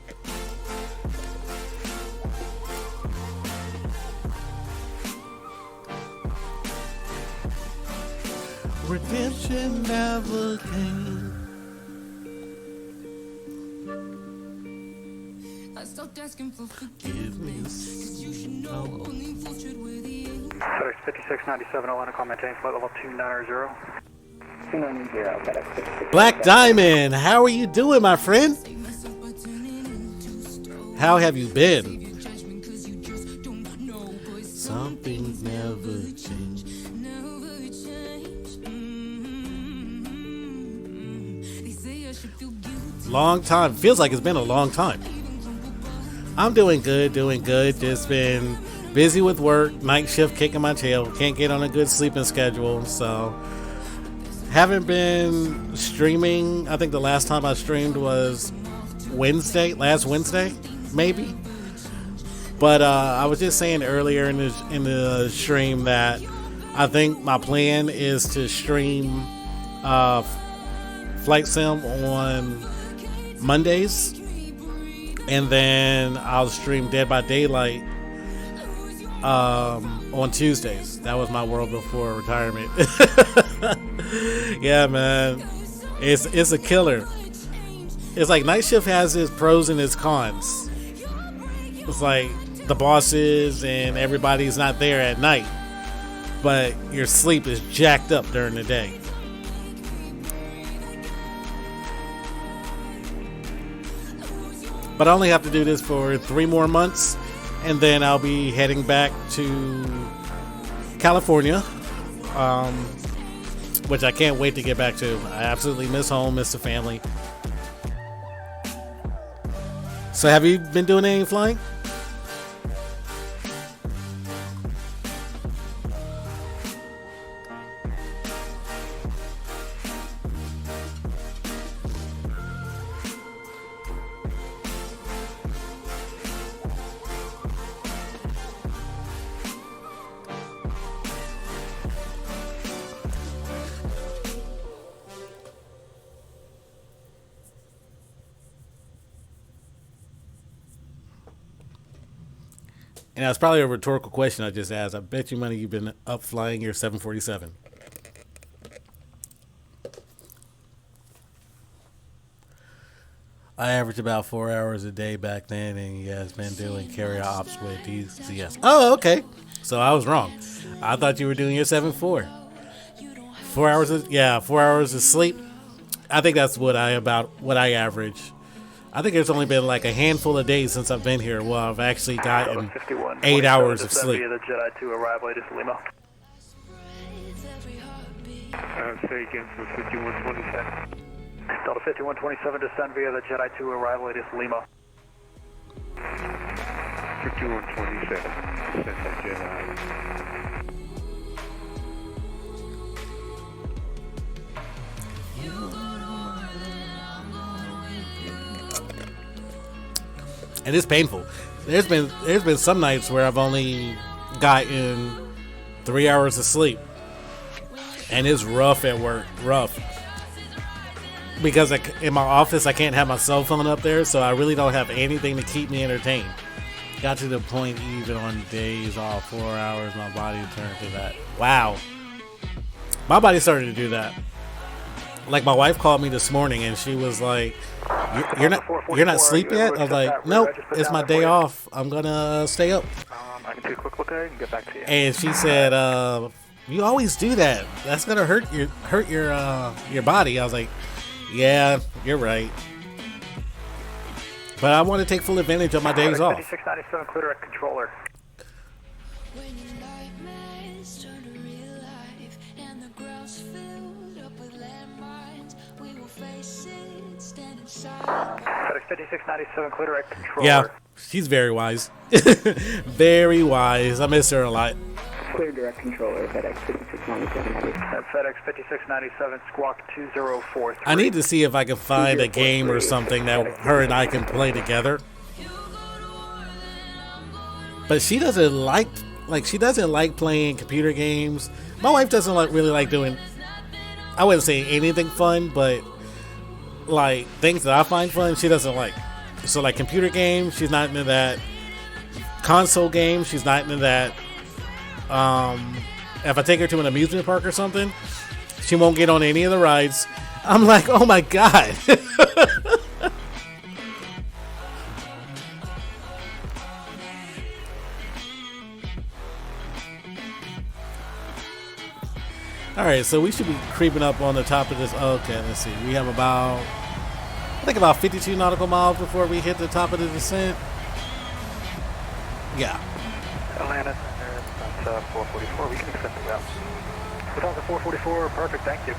Redemption never came. I stopped asking for forgiveness. You should know only bullshit with the end. 5697 Atlanta, call maintain flight level 290. 290, Black Diamond, how are you doing, my friend? How have you been? Something's never changed. Long time. Feels like it's been a long time. I'm doing good. Just been busy with work, night shift kicking my tail. Can't get on a good sleeping schedule, so haven't been streaming. I think the last time I streamed was last Wednesday, maybe. But I was just saying earlier in the stream that I think my plan is to stream Flight Sim on Mondays, and then I'll stream Dead by Daylight on Tuesdays. That was my world before retirement. Yeah, man, it's a killer. It's like night shift has its pros and its cons. It's like the bosses and everybody's not there at night, but your sleep is jacked up during the day. But I only have to do this for 3 more months, and then I'll be heading back to California, which I can't wait to get back to. I absolutely miss home, miss the family. So have you been doing any flying? And that's probably a rhetorical question I just asked. I bet you money you've been up flying your 747. I averaged about 4 hours a day back then, and he has been doing carrier ops with DCS. Oh, okay. So I was wrong. I thought you were doing your 7-4. 4 hours of 4 hours of sleep. I think that's what I average. I think there's only been like a handful of days since I've been here. Well, I've actually gotten 8 hours of sleep. The Jedi 2 arrive latest Lima. Say again for 5127. Delta 5127, descend via the Jedi 2 arrive latest Lima. 5127, descend the Jedi. and it's painful. There's been some nights where I've only gotten 3 hours of sleep, and it's rough at work, rough. Because in my office I can't have my cell phone up there, so I really don't have anything to keep me entertained. Got to the point even on days off, 4 hours, my body turned to that. Wow, my body started to do that. Like my wife called me this morning and she was like, "You're not asleep yet?" I was like, "Nope, it's my day off. I'm gonna stay up." I can take a quick look at it and get back to you. And she said, "You always do that. That's gonna hurt your body." I was like, "Yeah, you're right." But I want to take full advantage of my days off. 5697, clear direct controller. FedEx 5697, clear direct controller. Yeah, she's very wise. Very wise. I miss her a lot. Clear direct controller, FedEx 5697. FedEx 5697, squawk 2043. I need to see if I can find a game or something that her and I can play together. But she doesn't like playing computer games. My wife doesn't really like doing, I wouldn't say anything fun, but like things that I find fun, she doesn't like. So like computer games, she's not into that. Console games, she's not into that. If I take her to an amusement park or something, she won't get on any of the rides. I'm like, oh my god. Alright, so we should be creeping up on the top of this. Okay, let's see. We have about 52 nautical miles before we hit the top of the descent. Yeah. Atlanta, that's 444. We can accept the route. We're talking 444. Perfect, thank you.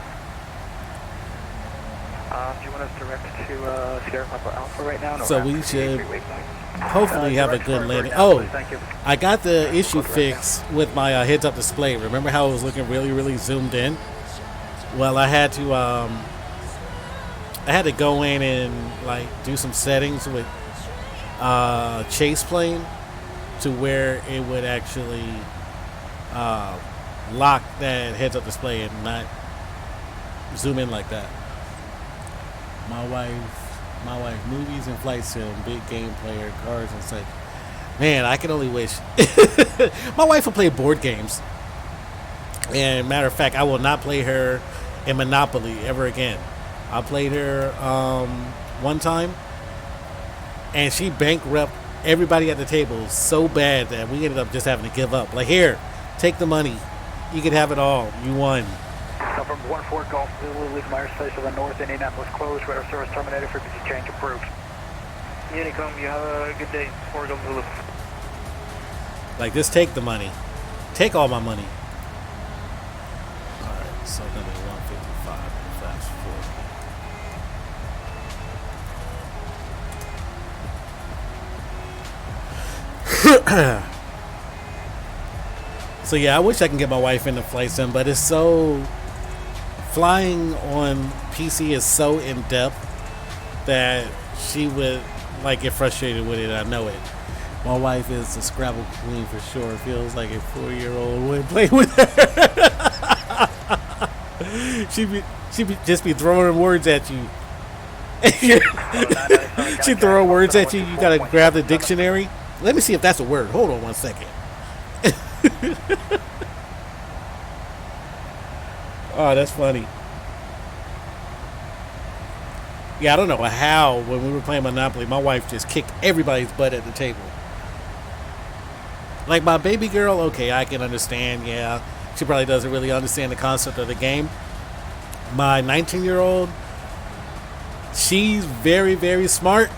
Do you want us direct to Sierra Papa Alpha right now? No, so we should hopefully have a good landing. Oh, I got the issue fixed with my heads-up display. Remember how it was looking really, really zoomed in? Well, I had to go in and like do some settings with chase plane to where it would actually lock that heads-up display and not zoom in like that. My wife, movies and flight sim, big game player, cars and such. Man, I can only wish. My wife will play board games. And matter of fact, I will not play her in Monopoly ever again. I played her one time, and she bankrupted everybody at the table so bad that we ended up just having to give up. Like, here, take the money. You can have it all. You won. From 14 Golf Zulu, leave Myers Space to the north, Indianapolis closed, radar service terminated, frequency change approved. Unicom, you have a good day. 4 Golf Zulu. Like, just take the money. Take all my money. Alright, so then we 155 fast forward. So yeah, I wish I can get my wife into flight sim, but it's so, flying on PC is so in depth that she would like get frustrated with it. I know it. My wife is a Scrabble queen for sure. Feels like a 4-year-old would play with her. she'd just be throwing words at you. She throw words at you. You gotta grab the dictionary. Let me see if that's a word. Hold on one second. Oh, that's funny. Yeah, I don't know how when we were playing Monopoly, my wife just kicked everybody's butt at the table. Like my baby girl, okay, I can understand. Yeah, she probably doesn't really understand the concept of the game. My 19-year-old, she's very, very smart.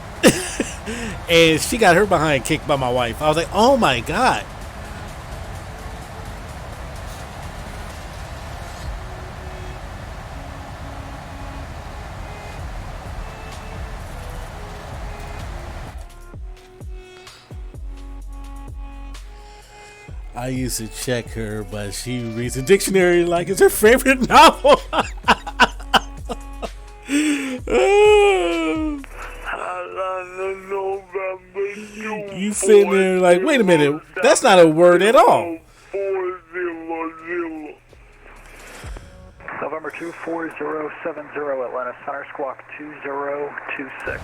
And she got her behind kicked by my wife. I was like, oh my God. I used to check her, but she reads a dictionary like it's her favorite novel. November sitting there like, wait a minute, that's not a word at all. November 24070, Atlanta Center, squawk 2026.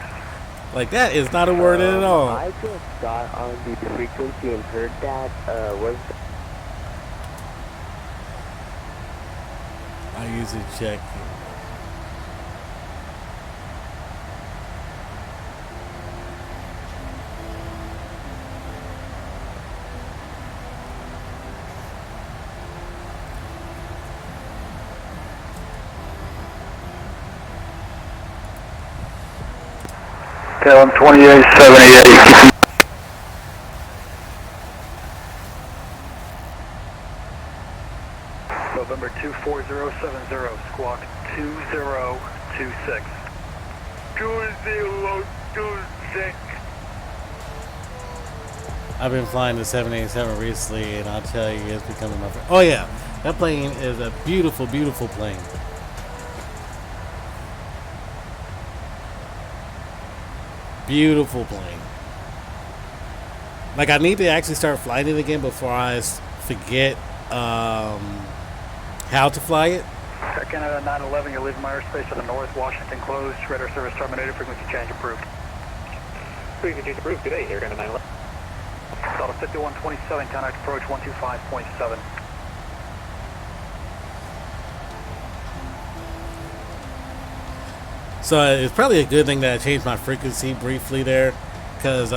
Like, that is not a word at all. I just got on the frequency and heard that, I usually check. KLM 2878. November 24070, squawk 2026. 2026. I've been flying the 787 recently, and I'll tell you, it's becoming my friend. Oh yeah, that plane is a beautiful, beautiful plane. Beautiful plane. Like, I need to actually start flying it again before I forget how to fly it. Canada 911, you're leaving my airspace to the north, Washington closed, radar service terminated, frequency change approved. Frequency change approved today, here, Canada 911. Delta 5127, contact approach 125.7. So it's probably a good thing that I changed my frequency briefly there, because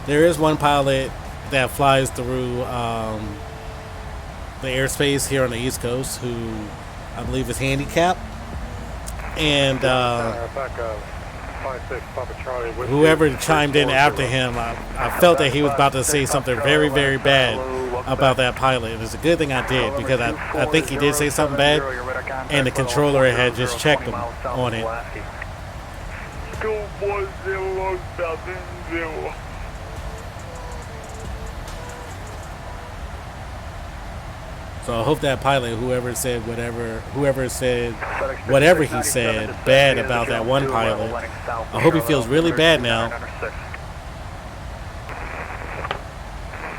there is one pilot that flies through the airspace here on the East Coast who I believe is handicapped, and whoever chimed in after him, I felt that he was about to say something very, very bad about that pilot. And it's a good thing I did, because I think he did say something bad, and the controller had just checked him on it. So I hope that pilot, whoever said whatever he said bad about that one pilot, I hope he feels really bad now.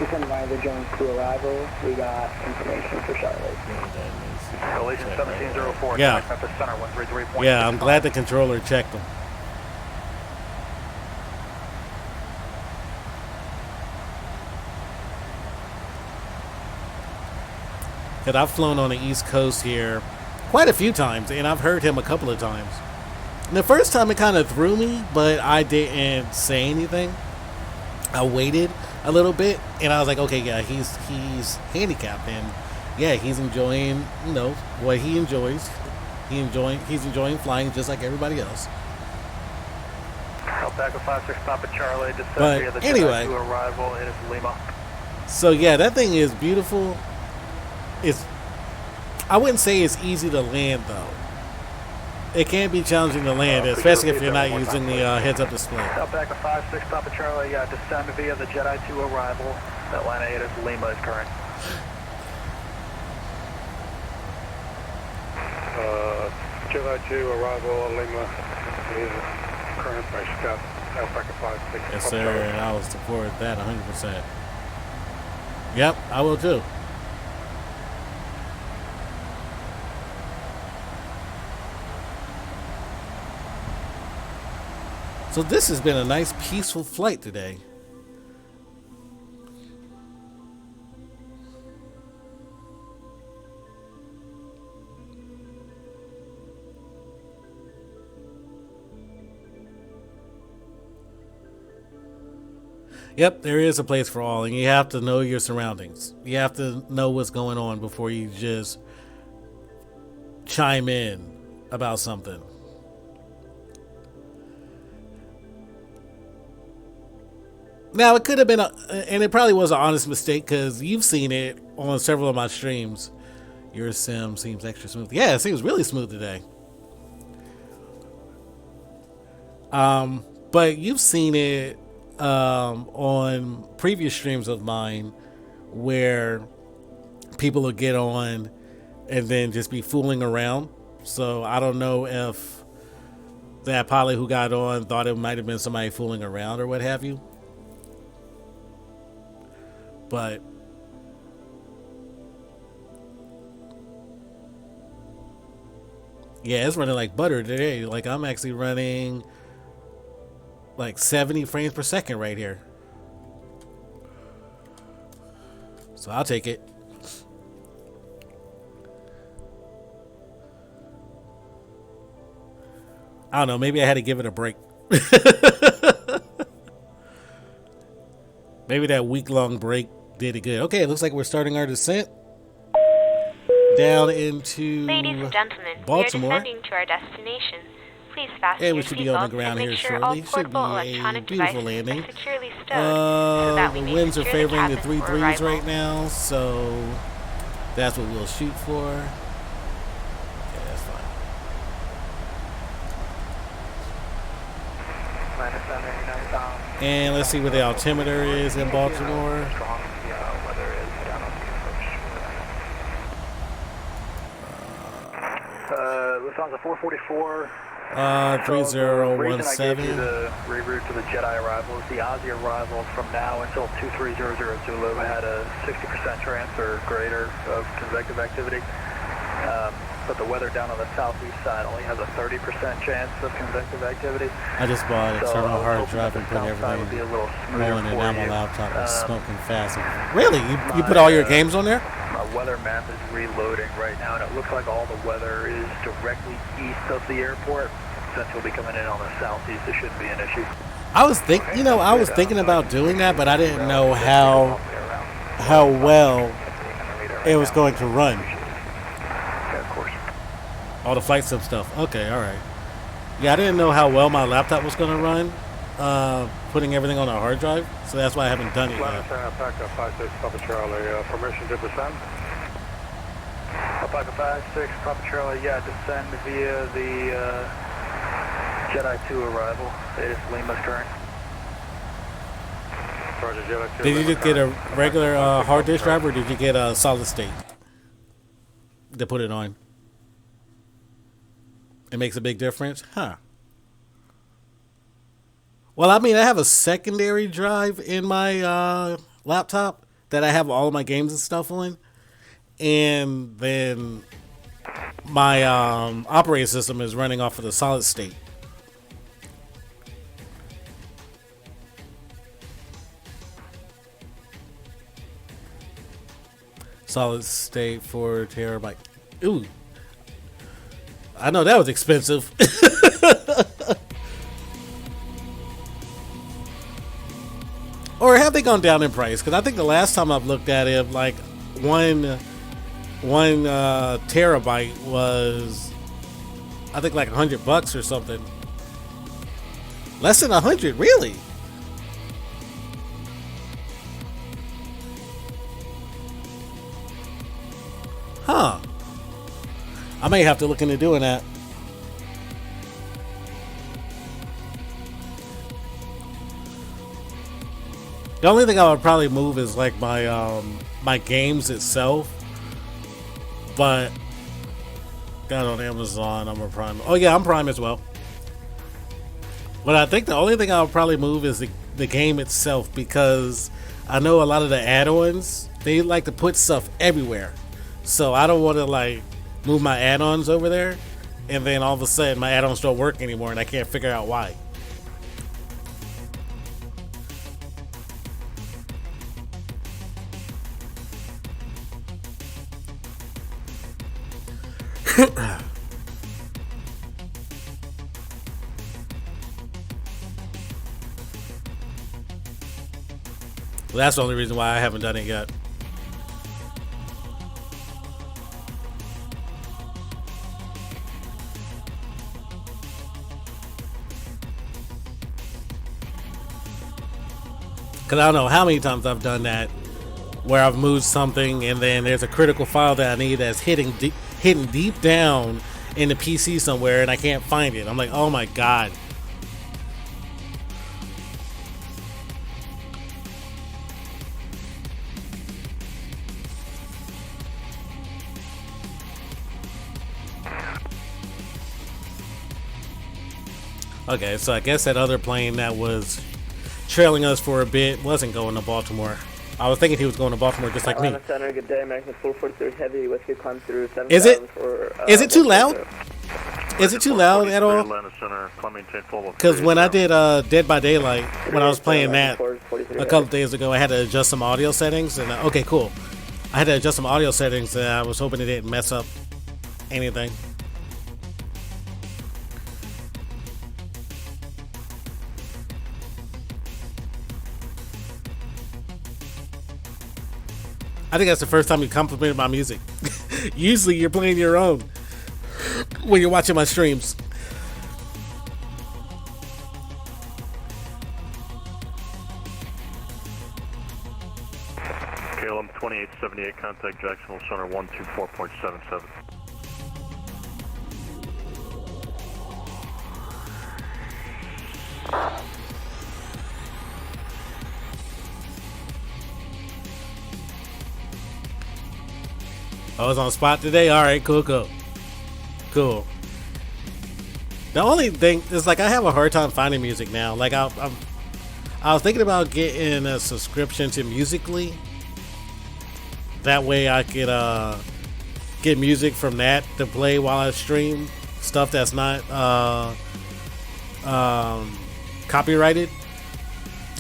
Stand by the Jones 2 arrival. We got information for Charlotte. Elation 1704. Yeah. Center 133.6. Yeah, I'm glad the controller checked him. Because I've flown on the East Coast here quite a few times, and I've heard him a couple of times. And the first time it kind of threw me, but I didn't say anything. I waited a little bit, and I was like, okay, yeah, he's handicapped, and yeah, he's enjoying, you know, what he enjoys. He's enjoying flying just like everybody else. Alpaca 56 Papa Charlie, descend But via the anyway, to arrival, it is Lima. So yeah, that thing is beautiful. I wouldn't say it's easy to land though. It can be challenging to land, especially if you're not using the heads-up display. Alpaca 56 Papa Charlie, descend via the Jedi to arrival. Atlanta 8 is Lima is current. Jedi 2 arrival, Lima is current by Scott, Alpaca 56. Yes, sir, and I will support that 100%. Yep, I will too. So this has been a nice, peaceful flight today. Yep, there is a place for all, and you have to know your surroundings. You have to know what's going on before you just chime in about something. Now, it could have been, and it probably was an honest mistake, because you've seen it on several of my streams. Your sim seems extra smooth. Yeah, it seems really smooth today. But you've seen it on previous streams of mine where people will get on and then just be fooling around. So I don't know if that pilot who got on thought it might have been somebody fooling around or what have you. But yeah, it's running like butter today. Like I'm actually running like 70 frames per second right here. So I'll take it. I don't know, maybe I had to give it a break. Maybe that week-long break did it good. Okay, it looks like we're starting our descent down into Ladies and gentlemen, Baltimore. we are descending to our destination. Please fasten And we your should be on the seatbelts ground and here make sure all shortly. Should be portable a electronic beautiful devices landing. are securely stowed so that we The may winds are secure the favoring the cabin for 3-3s arrival. right now, so that's what we'll shoot for. Yeah, that's fine. And let's see where the altimeter is in Baltimore. Lufthansa 444. 3017. The reroute to the Jedi arrivals. The Aussie arrivals from now until 2300 Zulu had a 60% chance or greater of convective activity. But the weather down on the southeast side only has a 30% chance of convective activity. I just bought an external hard drive and put Would everything be a little rolling, and now my you. laptop is smoking fast. Really? You put all your games on there? My weather map is reloading right now, and it looks like all the weather is directly east of the airport. Since we'll be coming in on the southeast, it shouldn't be an issue. I was thinking about doing that, but I didn't know how well it was going to run. All the flight sim stuff. Okay, all right. Yeah, I didn't know how well my laptop was going to run, putting everything on a hard drive, so that's why I haven't done it yet. Alpaca 56, Papa Charlie, permission to descend? Alpaca 56, Papa Charlie, yeah, descend via the Jedi 2 arrival. Status Lima's current. Roger, Jedi 2. Did you just get a regular hard disk drive, or did you get a solid state to put it on? It makes a big difference? Huh. Well, I mean, I have a secondary drive in my laptop that I have all of my games and stuff on. And then my operating system is running off of the solid state. Solid state 4 terabyte. Ooh. I know that was expensive. Or have they gone down in price? Because I think the last time I've looked at it, like one terabyte was, I think, like $100 or something. Less than 100, really? Huh. I may have to look into doing that. The only thing I would probably move is like my my games itself. But got on Amazon, I'm a Prime. Oh yeah, I'm Prime as well. But I think the only thing I would probably move is the game itself, because I know a lot of the add-ons, they like to put stuff everywhere. So I don't want to like move my add-ons over there and then all of a sudden my add-ons don't work anymore and I can't figure out why. Well, that's the only reason why I haven't done it yet. Because I don't know how many times I've done that, where I've moved something and then there's a critical file that I need that's hidden deep down in the PC somewhere and I can't find it. I'm like, oh my God. Okay, so I guess that other plane that was trailing us for a bit wasn't going to Baltimore. I was thinking he was going to Baltimore just like me. Atlanta Center, good day. American 443 Heavy, Whiskey climb through 7,000 Is it? for... Is it too loud? Is it too loud at all? Because when I did Dead by Daylight, when I was playing that a couple days ago, I had to adjust some audio settings. And okay, cool. I had to adjust some audio settings, and I was hoping it didn't mess up anything. I think that's the first time you complimented my music. Usually you're playing your own when you're watching my streams. KLM 2878, contact Jacksonville Center 124.77. I was on spot today. All right, cool. The only thing is, like, I have a hard time finding music now. Like, I was thinking about getting a subscription to Musical.ly. That way, I could get music from that to play while I stream stuff that's not copyrighted.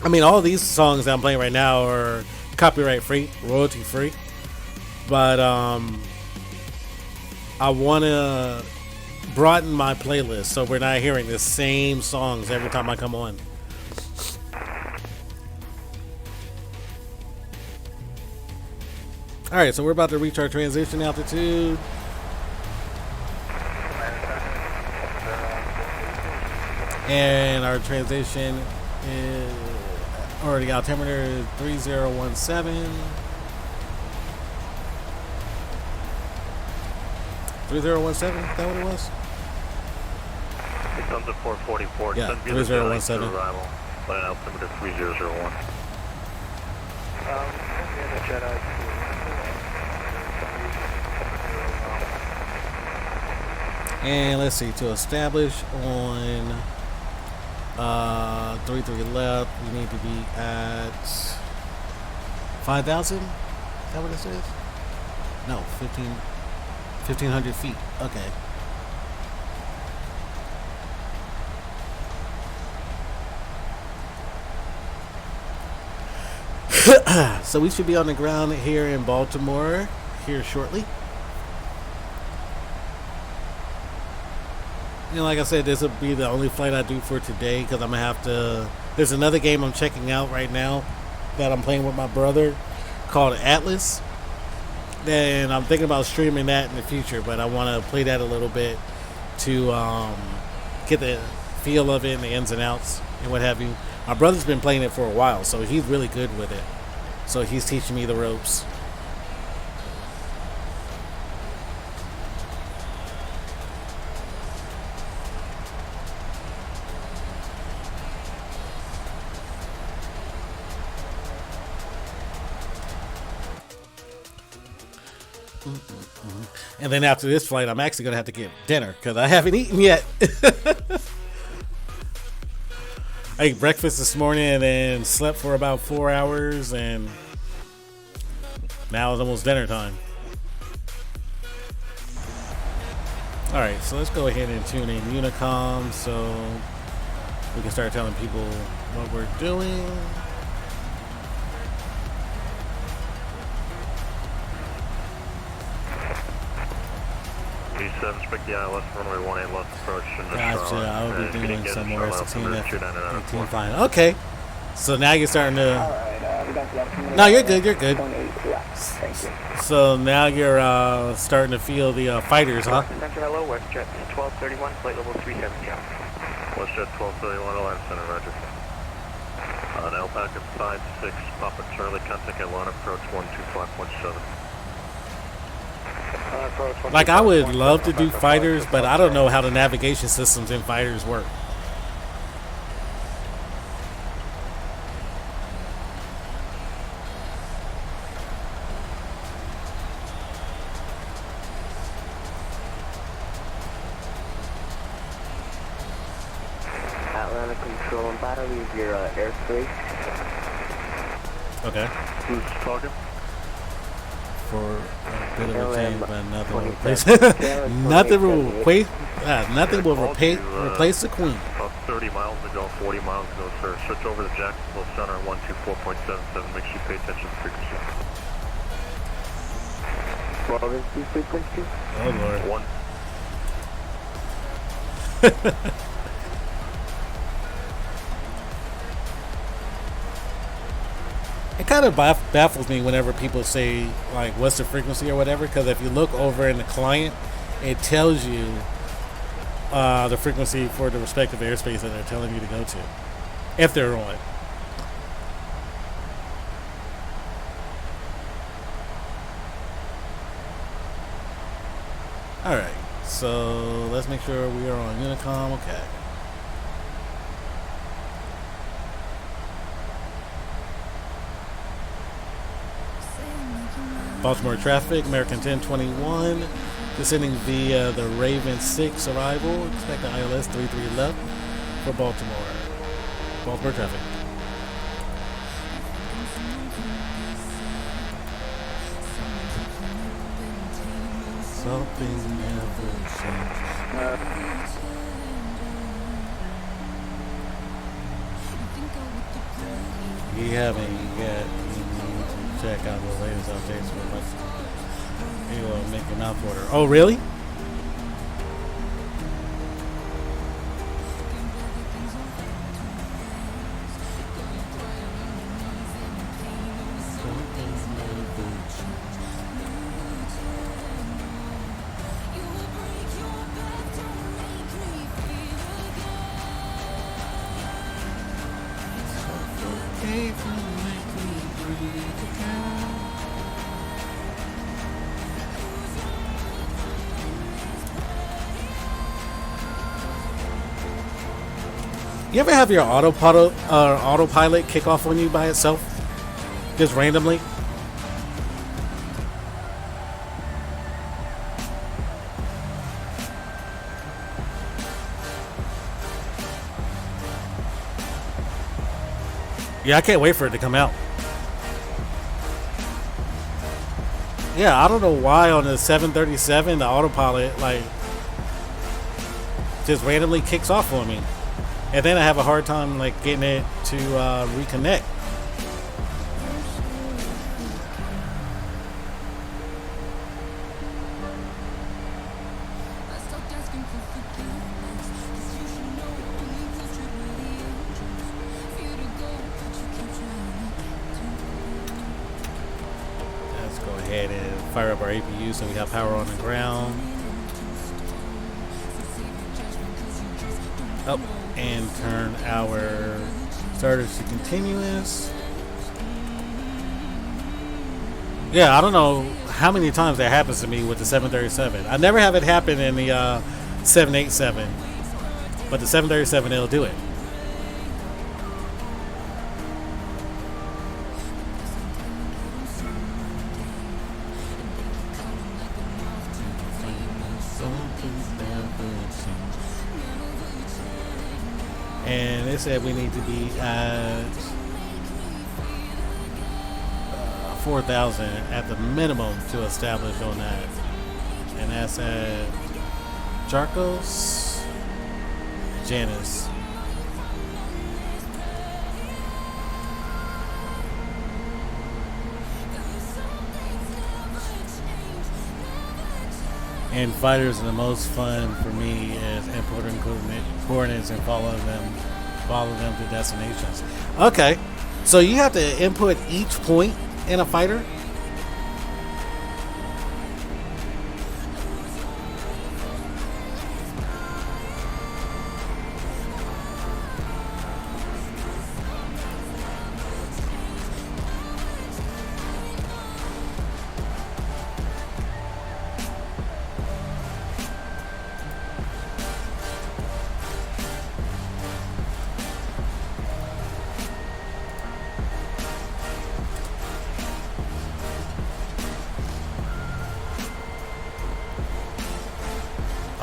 I mean, all these songs that I'm playing right now are copyright free, royalty free. But I want to broaden my playlist so we're not hearing the same songs every time I come on. All right, so we're about to reach our transition altitude. And our transition is, or the altimeter is 3017. 3017, is that what it was? It comes at 444. Yeah, 3017. Arrival, but an altimeter 3001. And let's see, to establish on 33 left, we need to be at 5,000? Is that what it says? No, 1,500 feet. Okay. So we should be on the ground here in Baltimore here shortly. You know, like I said, this will be the only flight I do for today because I'm going to have to... There's another game I'm checking out right now that I'm playing with my brother called Atlas. And I'm thinking about streaming that in the future, but I want to play that a little bit to get the feel of it and the ins and outs and what have you. My brother's been playing it for a while, so he's really good with it. So he's teaching me the ropes. And then after this flight, I'm actually going to have to get dinner because I haven't eaten yet. I ate breakfast this morning and then slept for about 4 hours, and now it's almost dinner time. All right, so let's go ahead and tune in Unicom so we can start telling people what we're doing. V7, expect the ILS runway 18 left approach. Gotcha, I'll be doing some more S16, fine. Okay, so now you're starting to... No, you're good, you're good. So now you're starting to feel the fighters, huh? Hello, WestJet 1231, flight level 370. WestJet 1231, Atlanta Center, roger. On Alpaca 56, Papa Charlie, contact Atlanta, approach 125.7. Like, I would love to do fighters, but I don't know how the navigation systems in fighters work. Atlanta Control, and battery is your airspace. Okay. Who's talking? For a bit of a change, but nothing will replace nothing will replace the Queen. About 30 miles ago, 40 miles ago, sir. Switch over to Jacksonville Center 124.77. Make sure you pay attention to the frequency. What is the frequency? Oh Lord. 1. It kind of baffles me whenever people say, like, what's the frequency or whatever, because if you look over in the client, it tells you the frequency for the respective airspace that they're telling you to go to, if they're on. Alright, so let's make sure we are on Unicom. Okay. Baltimore traffic, American 1021, descending via the Raven 6 arrival. Expect the ILS 33 left for Baltimore. Baltimore traffic. Something never changed. We haven't yet. Check out the latest updates for what you will make your mouth water. Oh, really? You ever have your autopilot kick off on you by itself? Just randomly? Yeah, I can't wait for it to come out. Yeah, I don't know why on the 737 the autopilot like just randomly kicks off on me. And then I have a hard time like getting it to reconnect. Let's go ahead and fire up our APU so we have power on the ground. Up. And turn our starters to continuous. Yeah, I don't know how many times that happens to me with the 737. I never have it happen in the 787, but the 737 it'll do it. And they said we need to be at 4,000 at the minimum to establish on that. And that's at Charcos, Janice. And fighters are the most fun for me is importing coordinates and follow them to destinations. Okay, so you have to input each point in a fighter.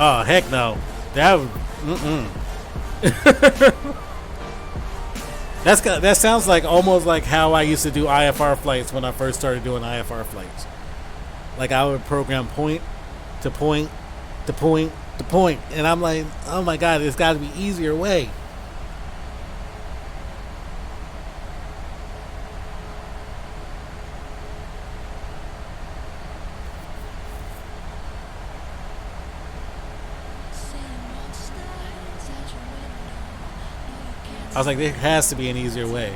Oh, heck no. That would, that That sounds like almost like how I used to do IFR flights when I first started doing IFR flights. Like I would program point to point to point to point, and I'm like, oh my god, there's got to be easier way. I was like, there has to be an easier way.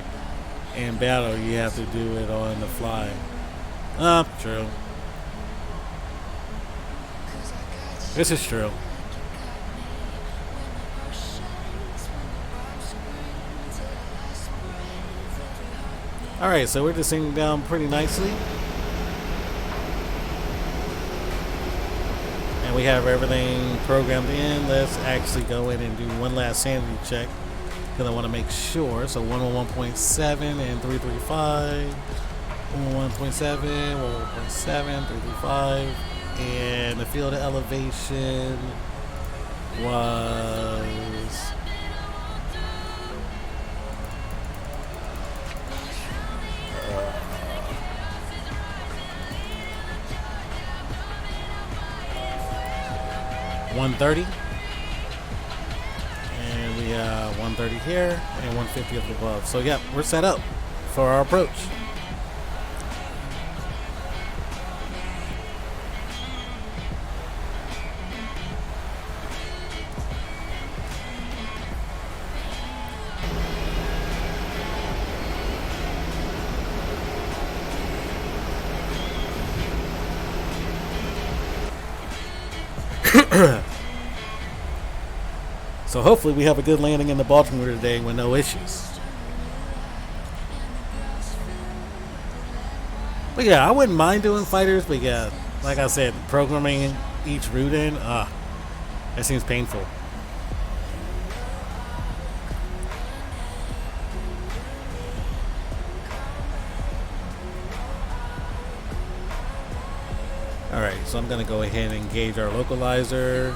In battle, you have to do it on the fly. True. This is true. Alright, so we're descending down pretty nicely. And we have everything programmed in. Let's actually go in and do one last sanity check, because I want to make sure. So 111.7 and 335. 111.7, 111.7, 335. And the field elevation was 130. And we have 130 here and 150 up above. So yeah, we're set up for our approach. So hopefully we have a good landing into Baltimore today with no issues. But yeah, I wouldn't mind doing fighters, but yeah, like I said, programming each route in, that seems painful. Alright, so I'm going to go ahead and engage our localizer.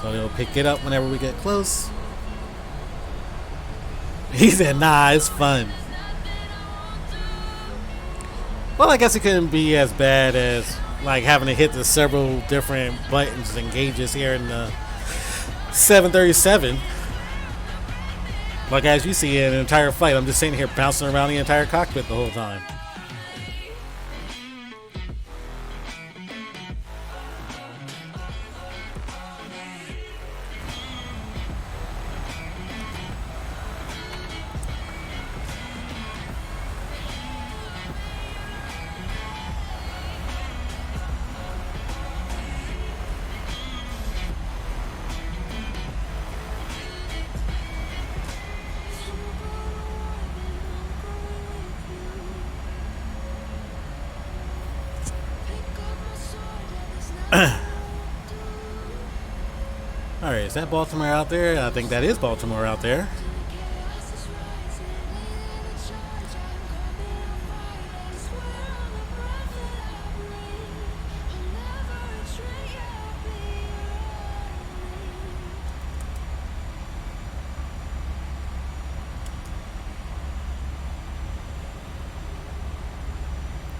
So it'll pick it up whenever we get close. He said, nah, it's fun. Well, I guess it couldn't be as bad as like having to hit the several different buttons and gauges here in the 737. Like as you see in an entire flight, I'm just sitting here bouncing around the entire cockpit the whole time. Alright, is that Baltimore out there? I think that is Baltimore out there.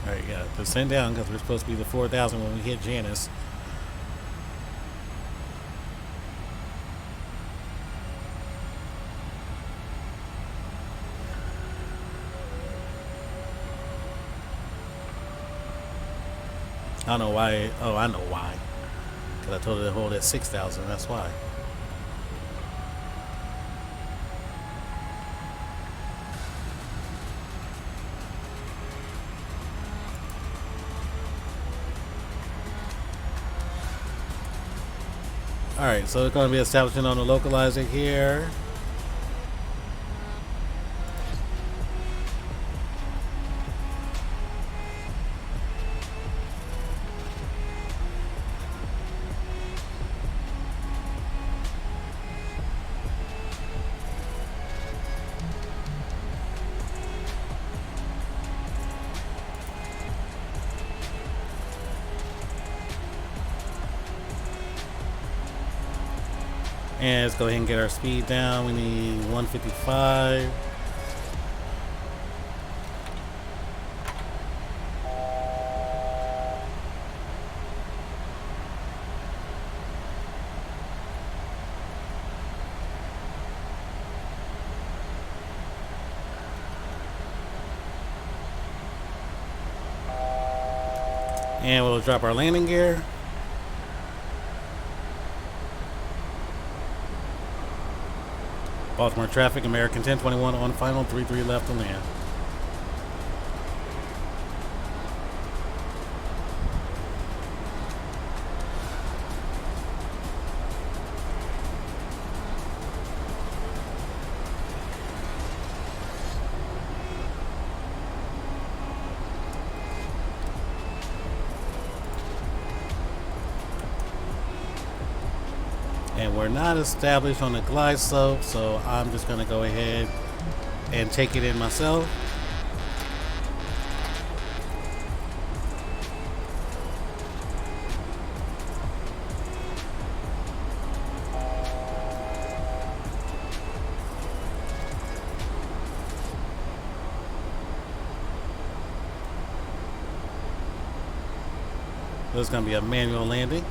Alright, yeah, descend down because we're supposed to be the 4,000 when we hit Janice. I don't know why. Oh, I know why. Because I told her to hold at 6,000. That's why. Alright, so it's going to be establishing on the localizer here. And let's go ahead and get our speed down. We need 155. And we'll drop our landing gear. Baltimore traffic, American 1021 on final, 33 left to land. And we're not established on the glide slope, so I'm just going to go ahead and take it in myself. This is going to be a manual landing.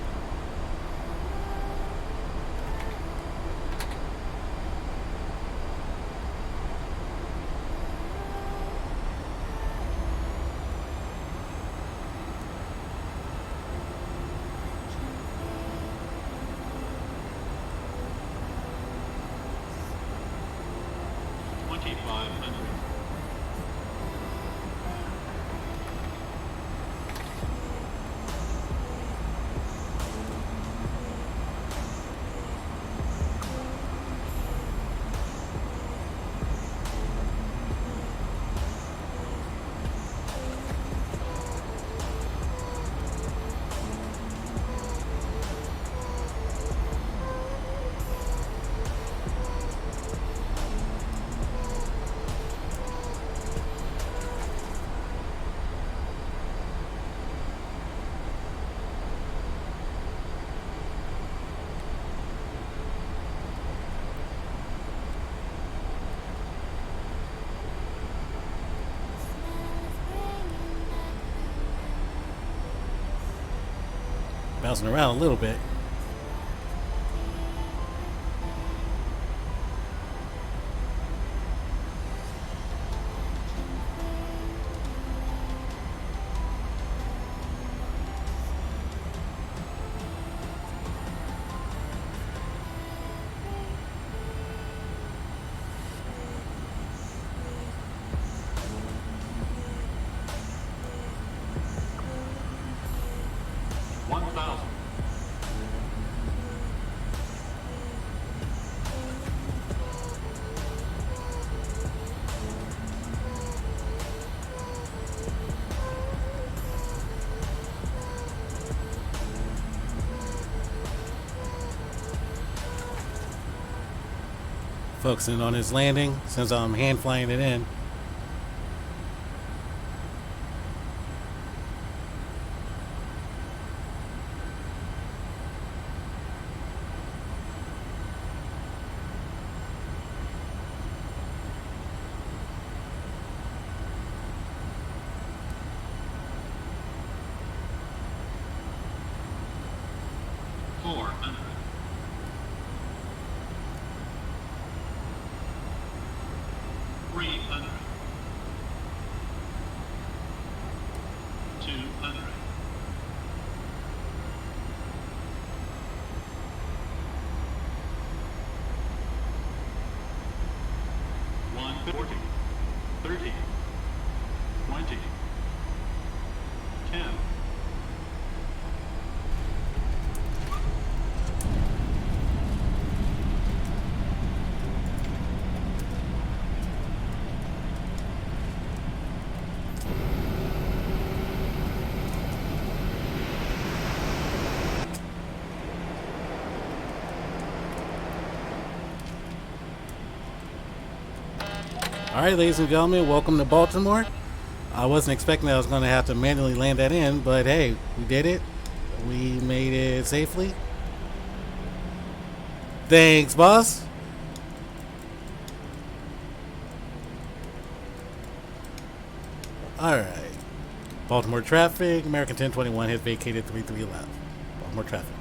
Bouncing around a little bit. Focusing on his landing since I'm hand flying it in. Alright, ladies and gentlemen, welcome to Baltimore. I wasn't expecting that I was going to have to manually land that in, but hey, we did it. We made it safely. Thanks, boss. All right. Baltimore traffic. American 1021 has vacated 33 left. Baltimore traffic.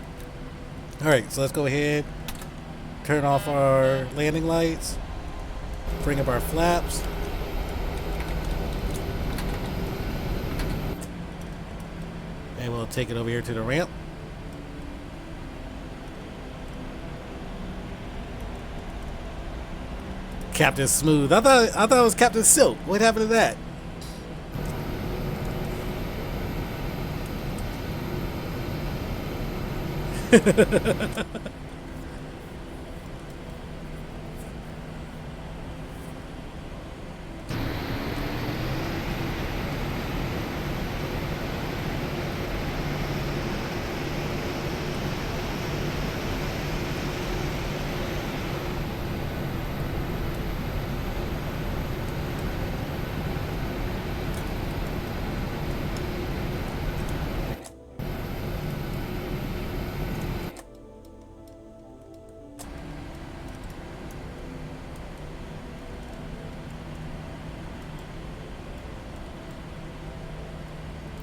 All right, so let's go ahead. Turn off our landing lights. Bring up our flaps. And we'll take it over here to the ramp. Captain Smooth. I thought it was Captain Silk. What happened to that?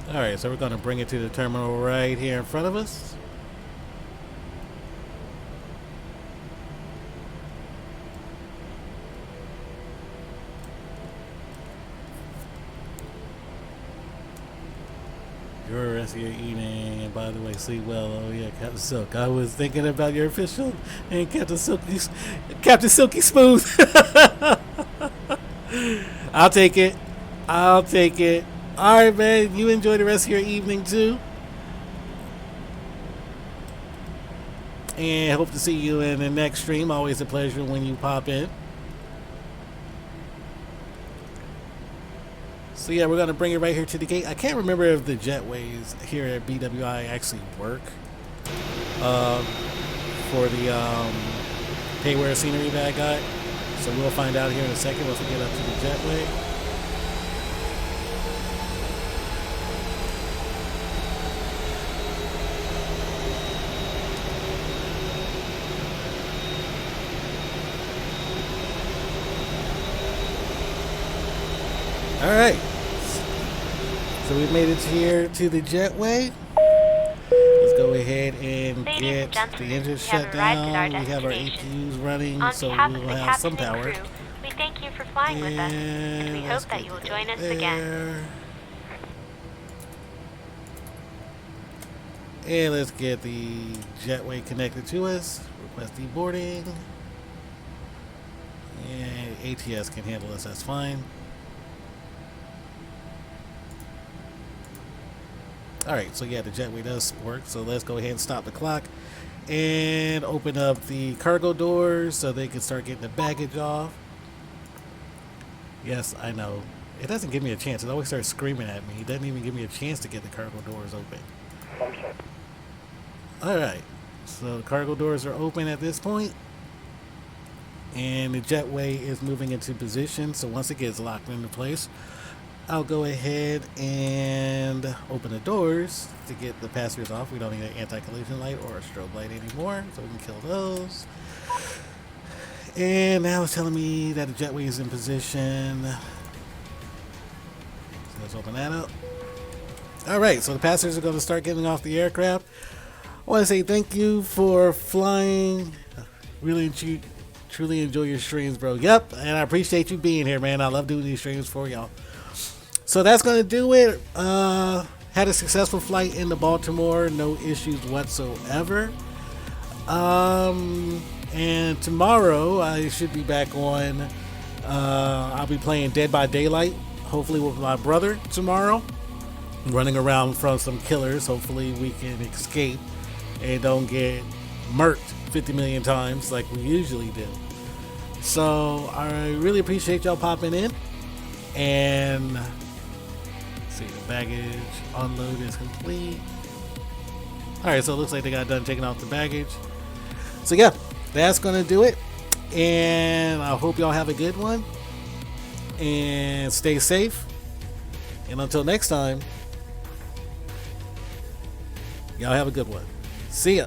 Alright, so we're going to bring it to the terminal right here in front of us. Your rest of your evening, and by the way, sleep well. Oh yeah, Captain Silk. I was thinking about your official and Captain Silky Smooth. I'll take it. I'll take it. Alright, man, you enjoy the rest of your evening too. And hope to see you in the next stream. Always a pleasure when you pop in. So yeah, we're going to bring it right here to the gate. I can't remember if the jetways here at BWI actually work for the payware scenery that I got. So we'll find out here in a second once we get up to the jetway. Alright, so we've made it here to the jetway. Let's go ahead and get the engine shut down. We have our APUs running, so we will have some power. We thank you for flying with us, and we hope that you will join us again. And let's get the jetway connected to us. Request deboarding. And ATS can handle this, that's fine. Alright, so yeah, the jetway does work, so let's go ahead and stop the clock and open up the cargo doors so they can start getting the baggage off. Yes, I know. It doesn't give me a chance. It always starts screaming at me. It doesn't even give me a chance to get the cargo doors open. Alright, so the cargo doors are open at this point, and the jetway is moving into position, so once it gets locked into place, I'll go ahead and open the doors to get the passengers off. We don't need an anti-collision light or a strobe light anymore, so we can kill those. And now it's telling me that the jetway is in position. So let's open that up. Alright, so the passengers are going to start getting off the aircraft. I want to say thank you for flying. Really truly enjoy your streams, bro. Yep, and I appreciate you being here, man. I love doing these streams for y'all. So that's going to do it. Had a successful flight into Baltimore. No issues whatsoever. And tomorrow I should be back on. I'll be playing Dead by Daylight. Hopefully with my brother tomorrow. Running around from some killers. Hopefully we can escape and don't get murked 50 million times like we usually do. So I really appreciate y'all popping in. And see, the baggage unload is complete. Alright, so it looks like they got done taking off the baggage. So yeah, that's gonna do it. And I hope y'all have a good one. And stay safe. And until next time, y'all have a good one. See ya.